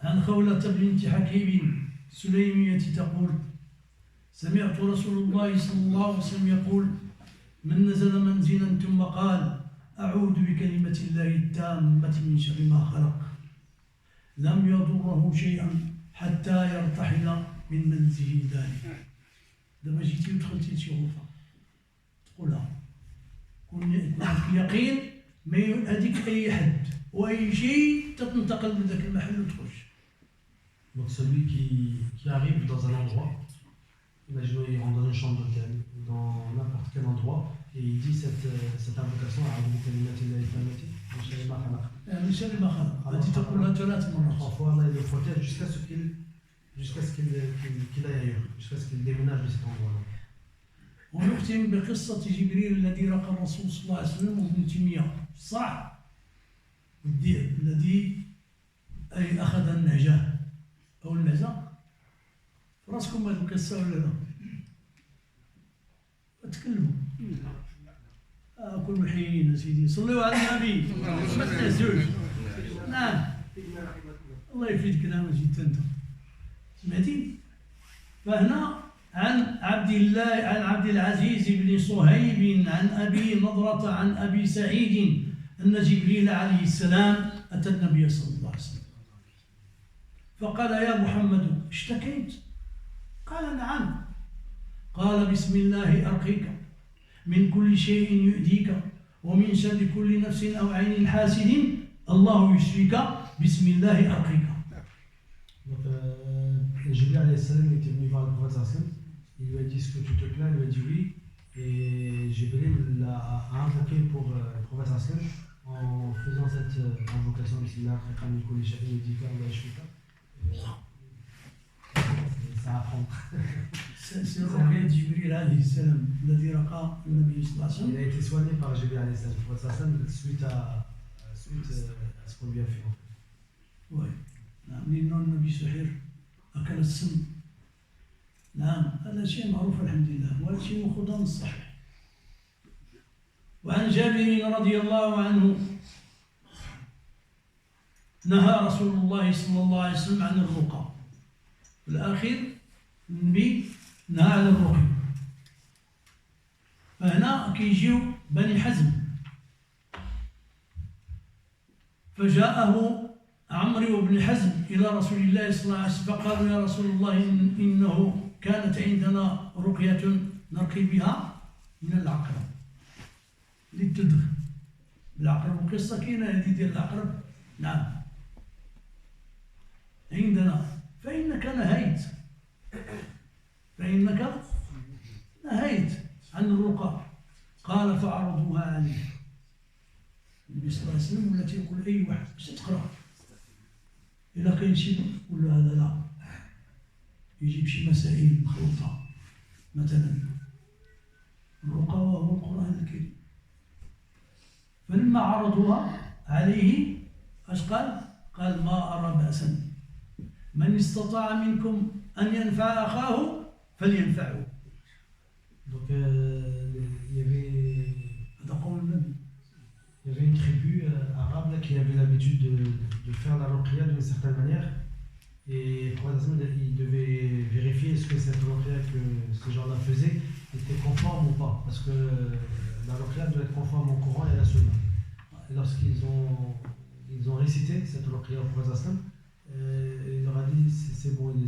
عن خولة بنت حكيم سليمية تقول سمعت رسول الله صلى الله عليه وسلم يقول من نزل منزلا ثم قال أعوذ بكلمة الله التامة من شر ما خلق لم يضره شيئا حتى يرتحل من منزله ذلك. دابا جيتي ودخلتي لشي غرفة تقولها كون عندك يقين ما يؤذيك أي حد وأي شيء تنتقل من ذاك المحل وتخرج. Donc celui qui arrive dans un endroit, imaginons il rentre dans une chambre d'hôtel, dans n'importe quel endroit, et il dit cette invocation à trois fois, Allah il le protège jusqu'à ce qu'il aille ailleurs, jusqu'à ce qu'il déménage de cet endroit-là. ونختم بقصة جبريل الذي رقى الرسول صلى الله عليه وسلم وابن تيمية صح الذي أي أخذ النعجة أو المعزة. راسكم هذه القصة ولا لا؟ تكلموا كل حين سيدي صلوا على النبي ما تنسوش. نعم الله يفيدك. نعم جيت أنت سمعتي. فهنا عن عبد العزيز بن صهيب عن أبي نضرة عن أبي سعيد أن جبريل عليه السلام أتى النبي صلى الله عليه وسلم فقال يا محمد اشتكيت؟ قال نعم. قال بسم الله أرقيك من كل شيء يؤذيك ومن شر كل نفس أو عين حاسد الله يشفيك بسم الله أرقيك. Jibril alayhi salam était venu voir le prophète, il lui a dit ce que tu te plains, il lui a dit oui, et Jibril l'a invoqué pour le prophète en faisant cette invocation Bismillah, ça apprend. c'est رقية جبريل عليه السلام الذي رقى النبي صلى الله عليه وسلم. Il a été soigné par Jibril alayhi salam suite à ce qu'on lui a fait. Oui. نعم لأنه النبي سحر أكل السم. نعم هذا شيء معروف الحمد لله وهذا شيء مأخوذ من الصحيح. وعن جابر رضي الله عنه نهى رسول الله صلى الله عليه وسلم عن الرقى. في الأخير النبي نهى عن الرقي. فهنا كيجيو بني حزم فجاءه عمرو بن حزم إلى رسول الله صلى الله عليه وسلم فقالوا يا رسول الله إنه كانت عندنا رقية نرقي بها من العقرب للتدخ. العقرب قصة كاينة هذه ديال العقرب. نعم عندنا فإنك نهيت عن الرقى. قال فعرضوها عليه النبي صلى الله عليه وسلم ولا تيقول أي واحد باش تقرأ إلا كاين شي يقول له هذا لا يجيب شي مسائل مخلوطة مثلا الرقى وهو القرآن الكريم. فلما عرضوها عليه اش قال؟ قال ما أرى بأسا من استطاع منكم أن ينفع أخاه فلينفعه. Donc il y avait une tribu arabe là, qui avait l'habitude de faire la ruqya d'une certaine manière et pour il devait vérifier est-ce que cette ruqya que ces gens-là faisaient était conforme ou pas parce que la ruqya doit être conforme au Coran et à la Sunna. Et lorsqu'ils ont récité cette ruqya au prophète, il leur a dit c'est bon, il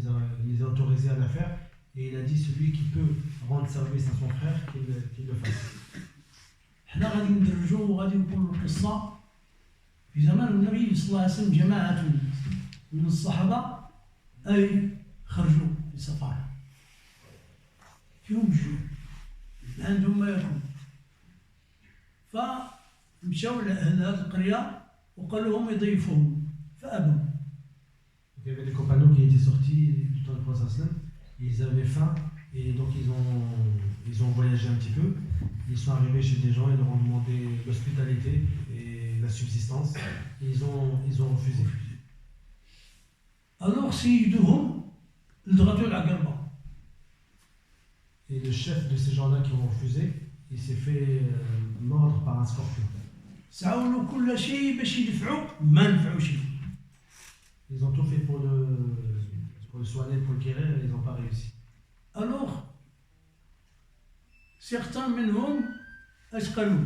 les a autorisés à la faire et il a dit celui qui peut rendre service à son frère qu'il le fasse. احنا غادي ندرجوا وغادي نقولوا القصه. في زمان النبي صلى الله عليه وسلم جماعه من الصحابه اي خرجوا لسفر فيهم الجوع لا عندهم ما ياكلوا فمشاو لاهل هذه القريه وقالوا لهم يضيفوهم فابوا. Il y avait des compagnons qui étaient sortis du temps du prophète, ils avaient faim et donc ils ont voyagé un petit peu. Ils sont arrivés chez des gens, ils leur ont demandé l'hospitalité et la subsistance. Et ils ont refusé. Alors سيدهم لدغتوا العقربة. Et le chef de ces gens-là qui ont refusé, il s'est fait mordre par un scorpion. سعوا كل شيء باش يدفعوا ما نفعوا شيء. Ils ont tout fait pour le soigner, pour le guérir, et ils n'ont pas réussi. Alors certains منهم اش قالوا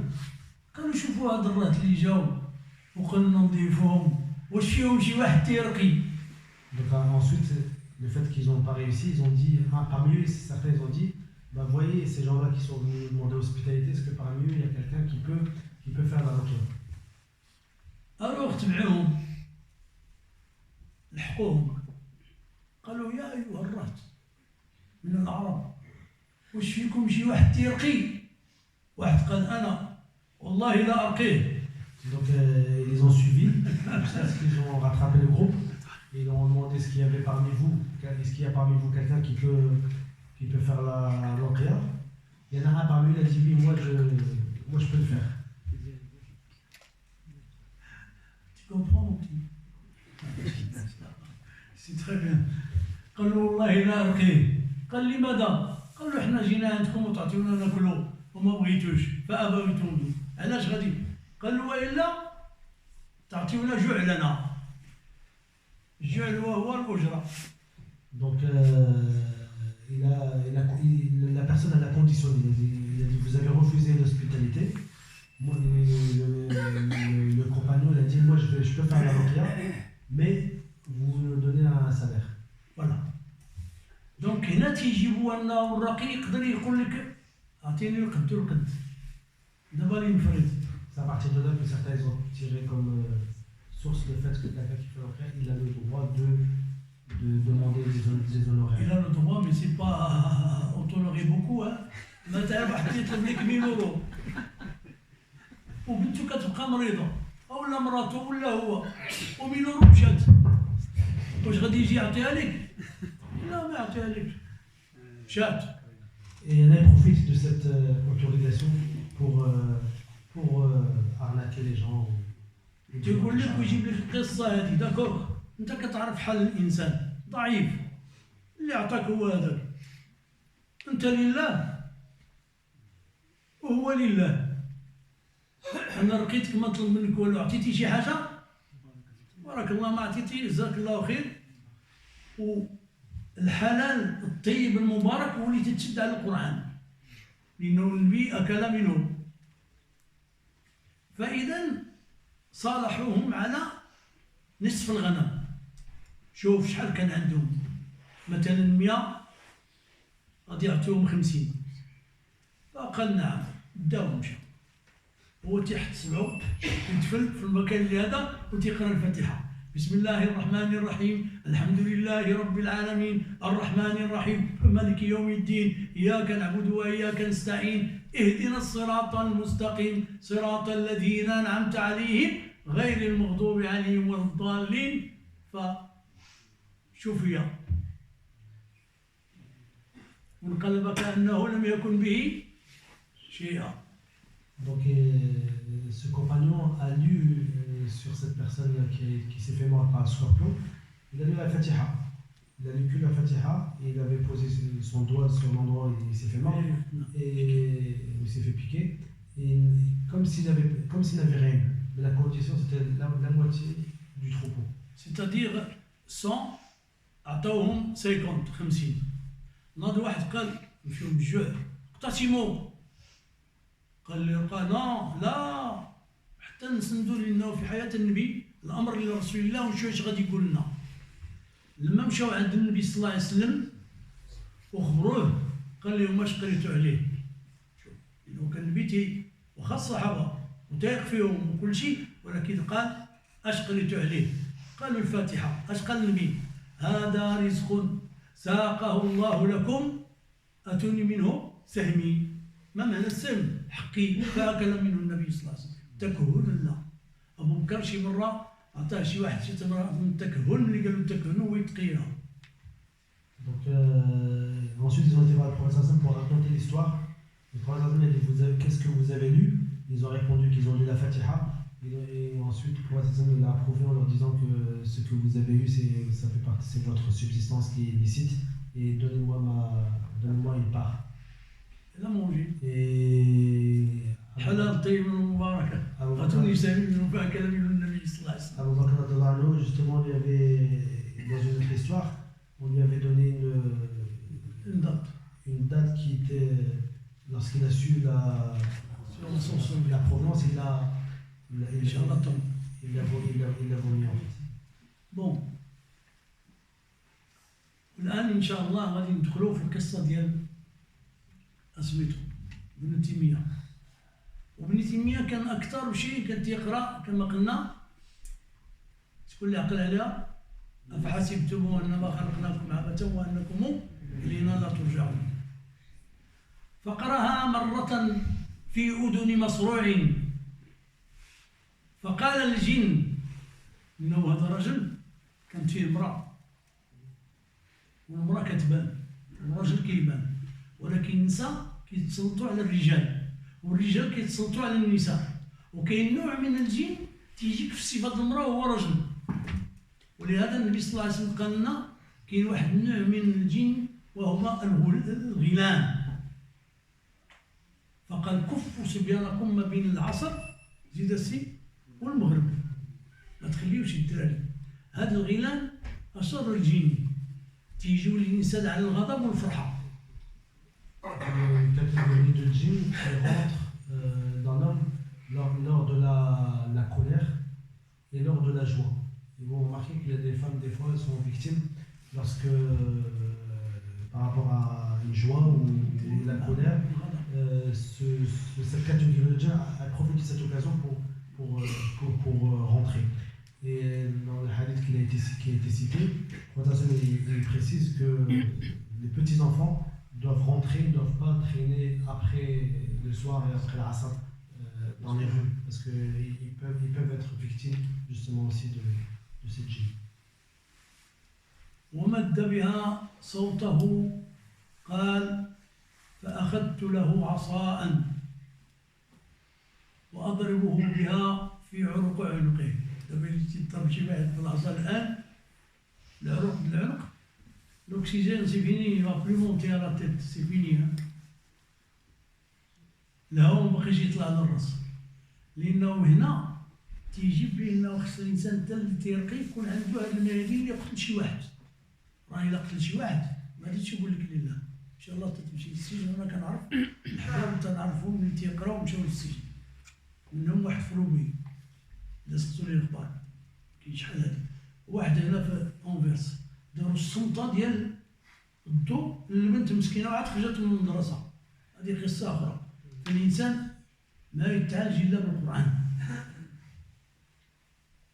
شوفوا هاد الرهط اللي جاو وقلنا نضيفوهم واش فيهم شي واحد تيرقي. Donc ensuite le fait qu'ils n'ont pas réussi, ils ont dit parmi eux certains ils ont dit bah voyez ces gens-là qui sont venus demander hospitalité, est-ce que parmi eux il y a quelqu'un qui peut faire la ruqya. Alors تبعوهم لحقوهم قالوا يا ايها الرهط من العرب واش فيكم شي واحد تيرقي؟ واحد قال انا والله لا ارقيه. Donc ils les ont suivis jusqu'à ce qu'ils ont rattrapé le groupe et ils leur ont demandé est-ce qu'il y avait parmi vous quelqu'un qui peut faire la ruqya. Il y en a un parmi eux, il a dit oui, moi je peux le faire. Tu comprends? C'est très bien. قالوا والله لا ارقيه. قال لماذا؟ قالوا احنا جينا عندكم وتعطيونا ناكلوا وما بغيتوش فابوا يتوبوا. علاش غادي؟ قالوا والا تعطيونا جوع لنا. الجوع هو الاجره. Donc la personne elle a conditionné. Il a dit vous avez refusé l'hospitalité. Moi, le compagnon il a dit moi je peux faire la ruqya mais vous me donnez un salaire. Voilà. Donc هنا تيجيبوا انه الرقي يقدر يقول لك اعطيني القد والقد دابا اللي نفرد. C'est à partir de là que certains ils ont tiré comme source le fait que quelqu'un qui fait la ruqya il a le droit de demander des honoraires. Il a le droit mais c'est pas on tolérer beaucoup hein. مثلا واحد يطلب لك 1000 يورو وبنته كتبقى مريضه ولا مراته ولا هو و1000 يورو مشات واش غادي يجي يعطيها لك؟ لا ما يعطيها لك. مشات. Et elle profite de cette autorisation pour arnaquer les gens. تقول لك ويجيب لك القصة هذه داكور، أنت كتعرف حال الإنسان ضعيف، اللي أعطاك هو هذاك، أنت لله وهو لله. أنا لقيتك ما طلب منك والو، عطيتي شي حاجة بارك الله ما عطيتي جزاك الله خير. والحلال الطيب المبارك هو اللي تتشد على القرآن، لأنه النبي أكل منه. فإذا صالحوهم على نصف الغنم. شوف شحال كان عندهم، مثلا 100 غادي يعطيهم 50. فقال نعم، داو مشى. هو تيحت سمعو يتفل في المكان اللي هذا وتيقرا الفاتحه. بسم الله الرحمن الرحيم، الحمد لله رب العالمين، الرحمن الرحيم، مالك يوم الدين، إياك نعبد وإياك نستعين، اهدنا الصراط المستقيم، صراط الذين أنعمت عليهم غير المغضوب عليهم ولا الضالين. فشوفي وانقلب كأنه لم يكن به شيئا. Donc ce compagnon a lu sur cette personne qui s'est fait mordre par le scorpion, il a lu la Fatiha. Il a lu que la Fatiha et il avait posé son doigt sur l'endroit où il s'est fait mordre et il s'est fait piquer. Et comme s'il n'avait rien eu. Mais la condition c'était la moitié du troupeau. C'est-à-dire 100 عطاوهم 50. ناض واحد قال نمشيو بالجوع اقتسموا. قال لا حتى نسندوا، لانه في حياه النبي الامر لرسول الله ونشوف اش غادي يقول لنا. لما مشاو عند النبي صلى الله عليه وسلم وخبروه قال لهم اش قريتوا عليه. شوف لانه كان النبي واخا الصحابه وتايق فيهم وكل شيء، ولكن قال اش قريتوا عليه. قالوا الفاتحه. اش قال النبي؟ هذا رزق ساقه الله لكم اتوني منه سهمي. ما معنى السهم؟ حقي. فاكل منه النبي صلى الله عليه وسلم. تكهن لا. ابو بكر شي مره عطاه شي واحد شي تمره من التكهن، اللي قالوا التكهن هو يتقيها. Donc ensuite ils ont été voir le prophète pour raconter l'histoire. Le prophète a dit qu'est-ce que vous avez lu? Ils ont répondu qu'ils ont lu la Fatiha. Et ensuite le prophète il a approuvé en leur disant que ce que vous avez eu ça fait partie, c'est votre subsistance qui est illicite et donnez-moi une part. لا موجود. Et حلال طيب مباركة أعطوني سبيل من فأكل منه النبي صلى الله عليه وسلم. Abu Bakr radhiyallahu anhu, justement, lui avait, dans une autre histoire, on lui avait donné une date qui était, lorsqu'il a su la provenance, il l'a vomi en fait. Bon. الآن إن شاء الله غادي ندخلوا في القصة ديال اسميتو ابن تيمية. وابن تيمية كان أكثر شيء كان تيقرأ كما قلنا، شكون اللي عقل عليها؟ أفحسبتم أنما خلقناكم عبثا وأنكم إلينا لا ترجعون. فقرأها مرة في أذن مصروع فقال الجن، إنه هذا رجل كانت فيه امرأة، والمرأة كتبان والرجل كيبان، ولكن النساء كيتسلطوا على الرجال والرجال كيتسلطوا على النساء. وكاين نوع من الجن تيجيك في صفة المرأة وهو رجل. ولهذا النبي صلى الله عليه وسلم قال لنا كاين واحد النوع من الجن وهما الغيلان. فقال كفوا صبيانكم ما بين العصر زيد السي والمغرب، ما تخليوش الدراري. هاد الغيلان أشر الجن تيجيو للإنسان على الغضب والفرحة. Une catégorie de djinns qui rentre dans l'homme lors de la colère et lors de la joie. Et vous remarquez qu'il y a des femmes, des fois, elles sont victimes lorsque, par rapport à une joie ou la colère, cette catégorie de djinns, elle profite de cette occasion pour rentrer. Et dans le hadith qui a été cité, il précise que les petits-enfants doivent rentrer, ne doivent pas traîner après le soir et après l'asr dans les rues, parce qu'ils peuvent être victimes justement aussi de cette djinn. ومد بها صوته قال فأخذت له عصاء وأضربه بها في عنقه. دابا تضرب شي واحد بالعصا الآن العنق بالعنق، l'oxygène c'est fini, il va plus monter à la tête, c'est fini. الهواء ما بقيش يطلع للراس، لأنه هنا تيجيب بأنه خص الإنسان حتى اللي تيرقي يكون عنده هاد المناديل اللي يقتل شي واحد. راه إلا قتل شي واحد ما غاديش يقول لك لله، إن شاء الله تمشي للسجن. وأنا كنعرف الحرام تنعرفهم اللي تيقراو مشاو للسجن، منهم واحد في رومي دازتو لي الأخبار، كاين شحال هادي. واحد هنا في أونفيرس داروا السمطة ديال الضوء للبنت مسكينة وعاد خرجت من المدرسة. هذه قصة أخرى. الإنسان ما يتعالج إلا بالقرآن.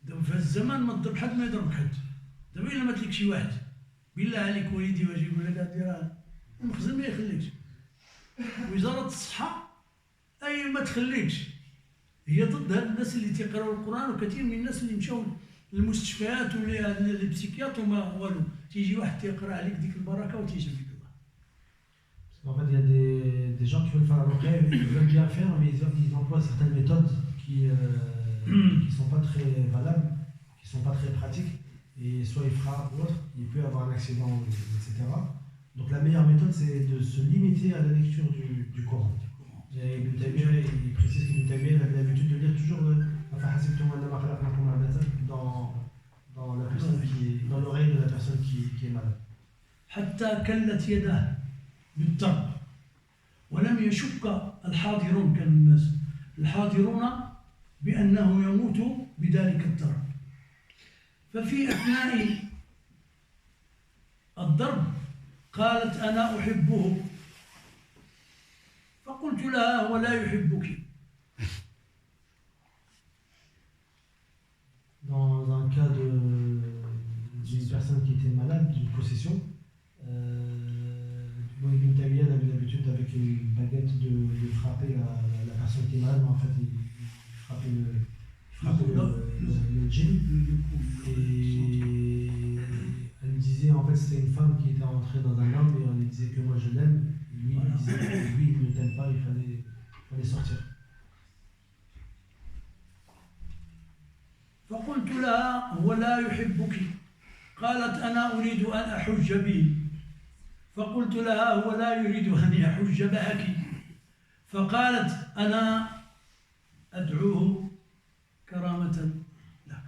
دابا في هذا الزمان ما تضرب حد ما يضربك حد. دابا إلا مات لك شي واحد بالله عليك وليدي واش يقول لك ديرها المخزن ما يخليكش. وزارة الصحة أي ما تخليكش، هي ضد هاد الناس اللي تيقراو القرآن. وكثير من الناس اللي مشاو للمستشفيات ولا للبسيكياتر وما والو، تيجي واحد تيقرا عليك ديك البركة وتيشفيك الله. En fait, il y a des gens qui veulent faire la ruqya, ils veulent bien faire, mais ils emploient certaines méthodes qui sont pas très valables, qui sont pas très pratiques, et soit il frappe ou autre, il peut avoir un accident, etc. Donc la meilleure méthode, c'est de se limiter à la lecture du Coran. Et Ibn Taymiyyah, il précise qu'Ibn Taymiyyah avait l'habitude de lire toujours dans la personne dans l'oreille de la personne qui est malade. حتى كلت يده بالضرب ولم يشك الحاضرون، كان الناس الحاضرون بأنه يموت بذلك الضرب. ففي أثناء الضرب قالت أنا أحبه، فقلت لها هو لا يحبك. Dans un cas d'une personne qui était malade, d'une possession, Ibn Taymiyyah avait l'habitude avec une baguette de frapper la personne qui est malade, mais en fait il frappait le djinn. Et elle lui disait, en fait c'était une femme qui était entrée dans un homme et on lui disait que moi je l'aime. Lui il disait que lui il ne t'aime pas, il fallait sortir. فقلت لها هو لا يحبك. قالت أنا أريد أن أحج به. فقلت لها هو لا يريد أن يحج معك. فقالت أنا أدعوه كرامة لك.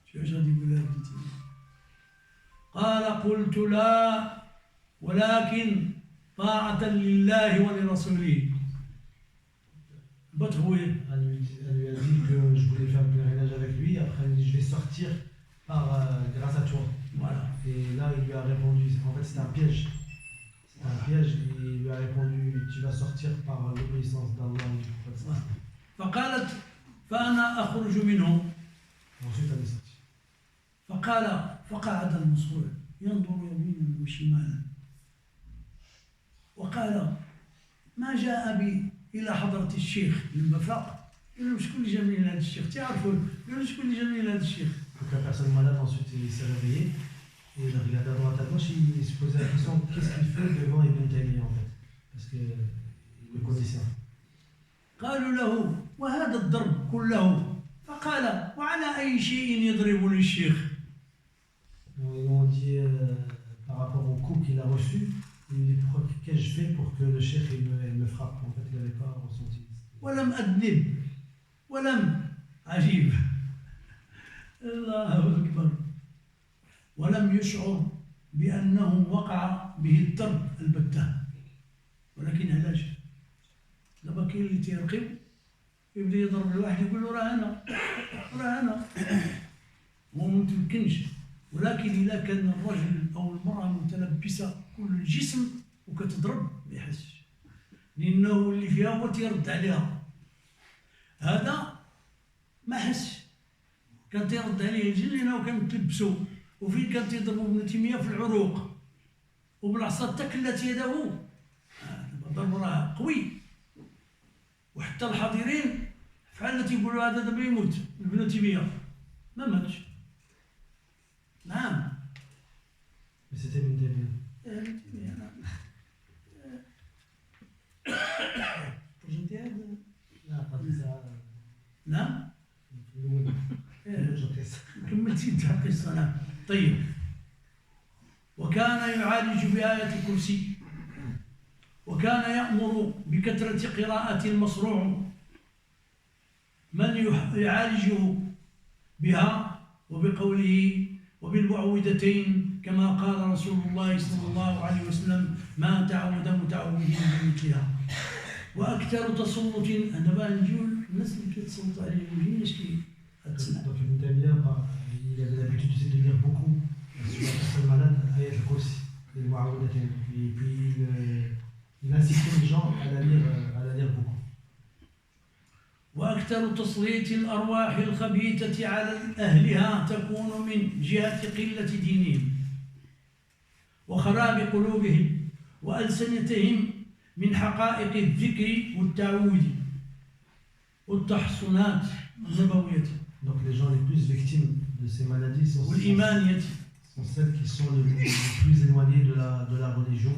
شو غادي يقول لها بنتي؟ قال قلت لا ولكن طاعة لله ولرسوله. بتغوي. Elle lui a dit que je voulais faire le pèlerinage avec lui. Après, elle lui a dit je vais sortir grâce à toi. Voilà. Et là, il lui a répondu, en fait, c'était un piège. C'était un piège et il lui a répondu tu vas sortir par l'obéissance d'Allah et du prophète. فقالت فأنا أخرج منه. Ensuite, elle est sortie. فقعد المصروع ينظر يمينا وشمالا وقال ما جاء بي إلى حضرة الشيخ. لما فاق قال له شكون اللي جا منين هذا الشيخ؟ تعرفوا قال له شكون اللي جا منين هذا الشيخ؟ Donc la personne malade ensuite il s'est réveillé et il a regardé à droite à gauche et il se posait la question qu'est-ce qu'il fait devant Ibn Taymiyyah en fait parce qu'il le connaissait. قالوا له وهذا الضرب كله. فقال وعلى أي شيء يضربني الشيخ؟ Ils ont dit par rapport au coup qu'il a reçu, il dit qu'est-ce que je fais pour que le cheikh il me frappe. En fait il n'avait pas ressenti. ولم أذنب ولم عجيب الله أكبر ولم يشعر بأنه وقع به الضرب البتة. ولكن علاش؟ دابا كاين اللي تيرقب يبدا يضرب الواحد يقول له راه أنا هو ما متمكنش. ولكن إذا كان الرجل أو المرأة متلبسة كل الجسم وكتضرب ما يحسش، لأنه اللي فيها هو تيرد عليها. هذا ما حسش، كان تيرد عليه الجن لأنه كان متلبسو. وفين كان تيضربو ابن تيمية في العروق وبالعصا تكلت يده. الضرب راه قوي. وحتى الحاضرين فعلا تيقولوا هذا دابا يموت ابن تيمية، ما ماتش. نعم. Mais c'était Ibn Taymiyyah. قصة نعم. طيب. وكان يعالج بآية الكرسي، وكان يأمر بكثرة قراءة المصروع من يعالجه بها وبقوله وبالمعوذتين، كما قال رسول الله صلى الله عليه وسلم ما تعود متعوذين بمثلها. وأكثر تسلط، أنا بقى نجول الناس اللي كتسلط عليهم هي شكي. Donc Ibn Taymiyyah, il avait l'habitude de lire beaucoup sur la personne malade, Ayat al-Kursi, et le Mu'awwidhatayn. Et puis il incitait les gens à la lire beaucoup. وأكثر تسليط الأرواح الخبيثة على أهلها تكون من جهة قلة دينهم وخراب قلوبهم وألسنتهم من حقائق الذكر والتعوذ والتحصنات النبوية. Donc les gens les plus victimes de ces maladies sont celles qui sont les plus éloignées de la religion,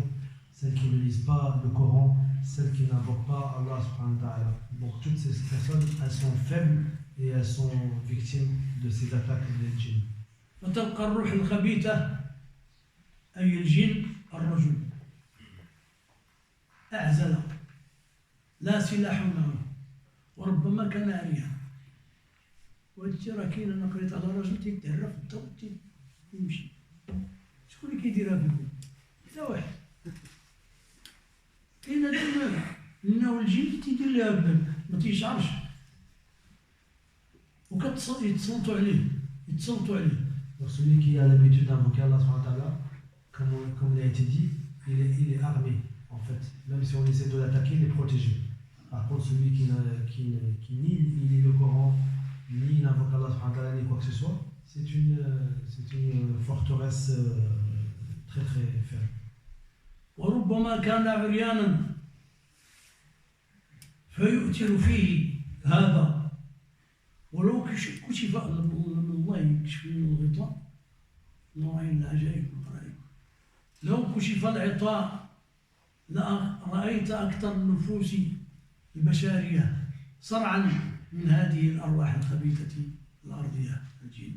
celles qui ne lisent pas le Coran, celles qui n'invoquent pas Allah subhanahu wa ta'ala. Donc toutes ces personnes, elles sont faibles et elles sont victimes de ces attaques des djinns. فتبقى الروح الخبيثة أي الجن الرجل أعزل لا سلاح معه وربما كان عريا. وهادشي راه كاين، انا قريت على راجل تيتهرى في الضوء يمشي. شكون اللي كيديرها بكم؟ حتى واحد. كاين هذا المانع، لأنه الجن تيدير لها باب ما تيشعرش وكيتسلطوا عليه. Donc celui qui a l'habitude d'invoquer Allah subhanahu wa ta'ala, comme il a été dit, il est armé en fait. Même si on essaie de l'attaquer, il est protégé. Par contre, celui qui ni lit le Coran, ni n'invoque Allah subhanahu wa ta'ala, ni quoi que ce soit, c'est une forteresse très très ferme. وربما كان عريانا فيؤثر فيه هذا ولو كشف من الله يكشف من الغطاء نوعين العجائب والغرائب. لو كشف الغطاء لرأيت أكثر النفوس البشرية صرعا من هذه الأرواح الخبيثة الأرضية الجن.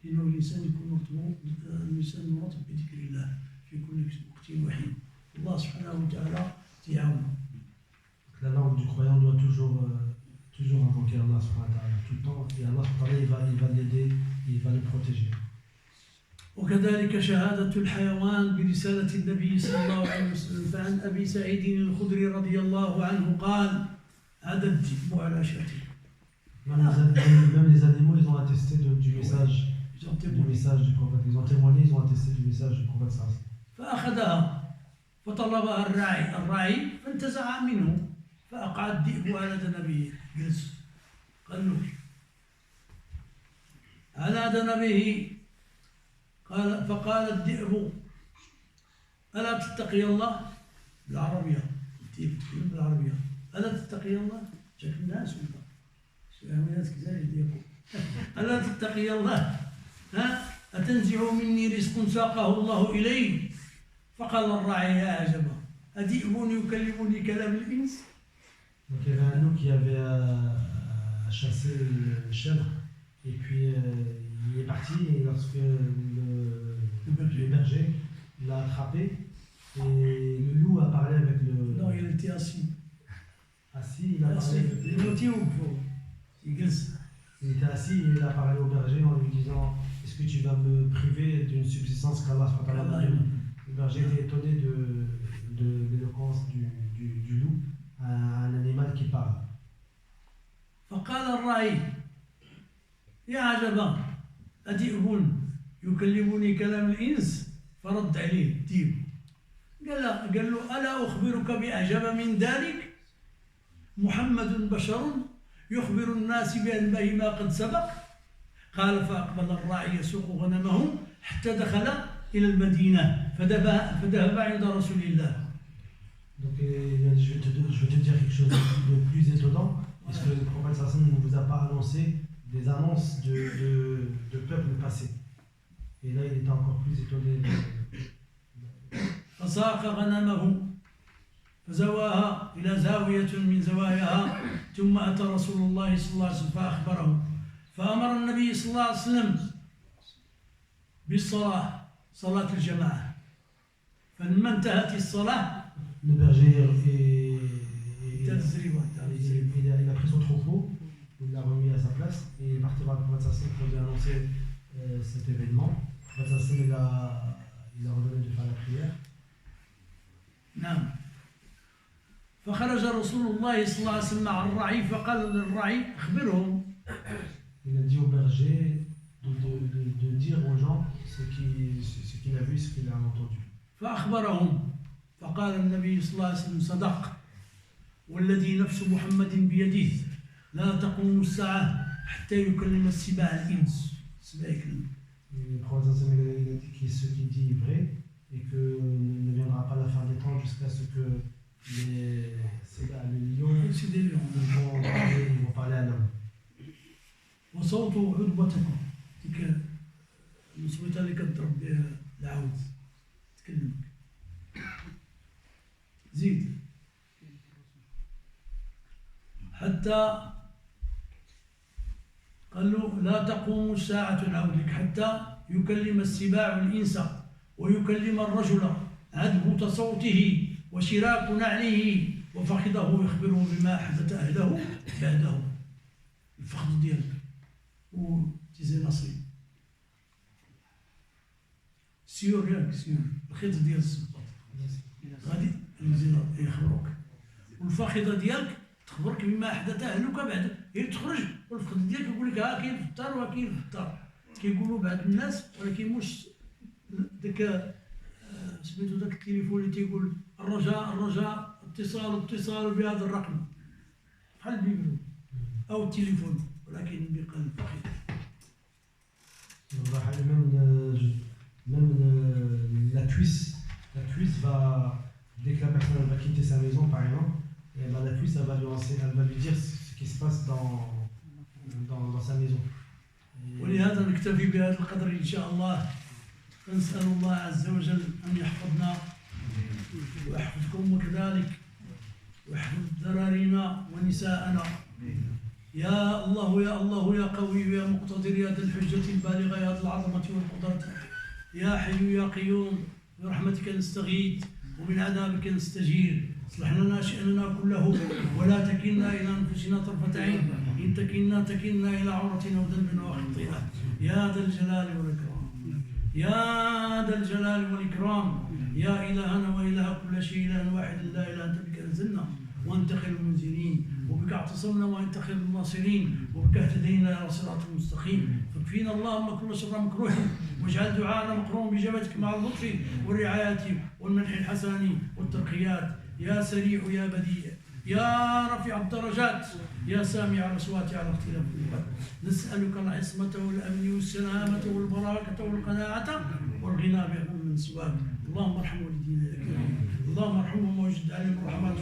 لأنه الإنسان يكون مرتبط بذكر الله في كل وقت وحين. الله سبحانه وتعالى يعاونه. La langue du croyant doit toujours invoquer Allah subhanahu wa ta'ala tout le temps, et Allah subhanahu wa ta'ala il va l'aider, il va le protéger. وكذلك شهادة الحيوان برسالة النبي صلى الله عليه وسلم. فعن أبي سعيد الخدري رضي الله عنه قال هذا الذئب على شاته. Même les animaux, ils ont attesté du message du prophète. Ils ont témoigné, ils ont attesté du message du prophète. فأخذها فطلبها الراعي فانتزع منه فأقع الذئب على ذنبه. جلس قال له على ذنبه. فقال الذئب ألا تتقي الله؟ بالعربية بالعربية ألا تتقي الله؟ شكل الناس الناس كذلك يقول ألا تتقي الله؟ أتنزع مني رزق ساقه الله إلي؟ فقال الراعي يا عجبا أذئب يكلمني كلام الإنس. Donc il y avait un loup qui avait chassé le chèvre, et puis il est parti, et lorsque le berger l'a attrapé, et le loup a parlé avec le... Non, il était assis. Assis, il a parlé avec le... Il était assis et il a parlé au berger en lui disant est-ce que tu vas me priver d'une subsistance qu'Allah m'a donnée? Le berger était étonné de l'éloquence du loup, un animal qui parle. فقال الراعي يا عجبا أذئب يكلمني كلام الإنس؟ فرد عليه الذئب قال له ألا أخبرك بأعجب من ذلك؟ محمد بشر يخبر الناس بأنبه ما قد سبق. قال فأقبل الراعي يسوق غنمه حتى دخل إلى المدينة فذهب عند رسول الله. Donc je vais te dire quelque chose de plus étonnant. Est-ce que le prophète sallallahu ne vous a pas annoncé des annonces de peuples passés? Et là il était encore plus étonné. فساق غنمه فزواها إلى زاوية من زواياها ثم أتى رسول الله صلى الله عليه وسلم فأخبره فأمر النبي صلى الله عليه وسلم بالصلاة، صلاة الجماعة. فلما انتهت الصلاة le berger il a pris son troupeau, il l'a remis à sa place et il est parti voir le prophète sallam pour lui annoncer cet événement. Le prophète sallam il a ordonné de faire la prière. نعم. فخرج رسول الله صلى الله عليه وسلم مع الرعي فقال للرعي أخبرهم. Il a dit au berger de dire aux gens ce qu'il a vu, ce qu'il a entendu. فأخبرهم فقال النبي صلى الله عليه وسلم صدق والذي نفس محمد بيده لا تقوم الساعة حتى يكلم السباع الإنس. Le prophète il a dit que ce qu'il dit est vrai et que ne viendra pas la fin des temps jusqu'à ce que les lions vont parler à l'homme. وصوت عذبتكم تلك الصوت اللي كتضرب بها العود تكلم زيد حتى قال له لا تقوم الساعة العود لك حتى يكلم السباع الإنس ويكلم الرجل عذبة صوته وشراك نعله وفخذه يخبره بما حدث أهله بعده. الفخذ ديالك وتيزي نصري سيور ياك سيور الخيط ديال السباط غادي يزيد يخبروك والفخذة ديالك تخبرك بما حدث أهلك بعد. هي تخرج والفخذ ديالك يقول لك ها كاين في الدار وكاين في الدار كيقولوا بعض الناس ولكن مش داك سميتو داك التليفون اللي تيقول الرجاء اتصال بهذا الرقم بحال البيبلو أو التليفون ولكن بقلب فخذ. Même la cuisse va, dès que la personne va quitter sa maison par exemple, et ben, la cuisse elle va lui dire ce qui se passe dans sa maison. ولهذا نكتفي بهذا القدر إن شاء الله. نسأل الله عز وجل أن يحفظنا ويحفظكم كذلك ويحفظ ذرارينا ونساءنا. يا الله يا الله يا قوي يا مقتدر يا ذا الحجة البالغة يا ذا العظمة والقدرة يا حي يا قيوم برحمتك نستغيث ومن عذابك نستجير. اصلح لنا شأننا كله ولا تكلنا إلى أنفسنا طرفة عين إن تكلنا إلى عورتنا وذنبنا وخطيئة يا ذا الجلال والإكرام يا ذا الجلال والإكرام يا إلهنا وإله كل شيء إله واحد لا إله أنت بك أنزلنا وأنت خير المنزلين وبك اعتصمنا وأنت خير الناصرين وبك اهتدينا إلى صراط المستقيم. فاكفينا اللهم كل شر مكروه واجعل دعاءنا مقرون بإجابتك مع اللطف والرعاية والمنح الحسن والترقيات يا سريع يا بديع يا رفيع الدرجات يا سامع الأصوات على اختلاف اللغات. نسألك العصمة والأمن والسلامة والبركة والقناعة والغنى من سواك. اللهم ارحم والدينا اللهم ارحمهم وجد عليهم الرحمات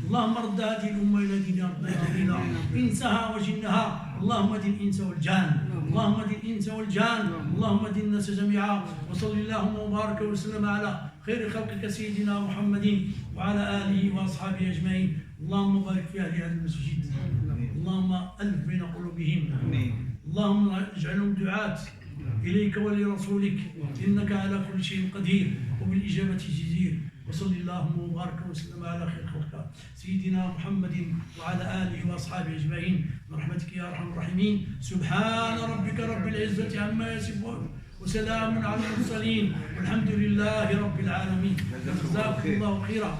اللهم رد هذه الأمة إلى دين ربنا إنسها وجنها. اللهم دين الإنس والجان اللهم دين الإنس والجان اللهم دين الناس جميعا. وصل اللهم وبارك وسلم على خير خلقك سيدنا محمد وعلى آله وأصحابه أجمعين. اللهم بارك في أهل هذا المسجد اللهم ألف بين قلوبهم اللهم اجعلهم دعاة إليك ولرسولك إنك على كل شيء قدير وبالإجابة جدير. وصل اللهم وبارك وسلم على خير خلقك سيدنا محمد وعلى آله وأصحابه أجمعين برحمتك يا أرحم الراحمين. سبحان ربك رب العزة عما يصفون وسلام على المرسلين والحمد لله رب العالمين. جزاكم الله خيرا.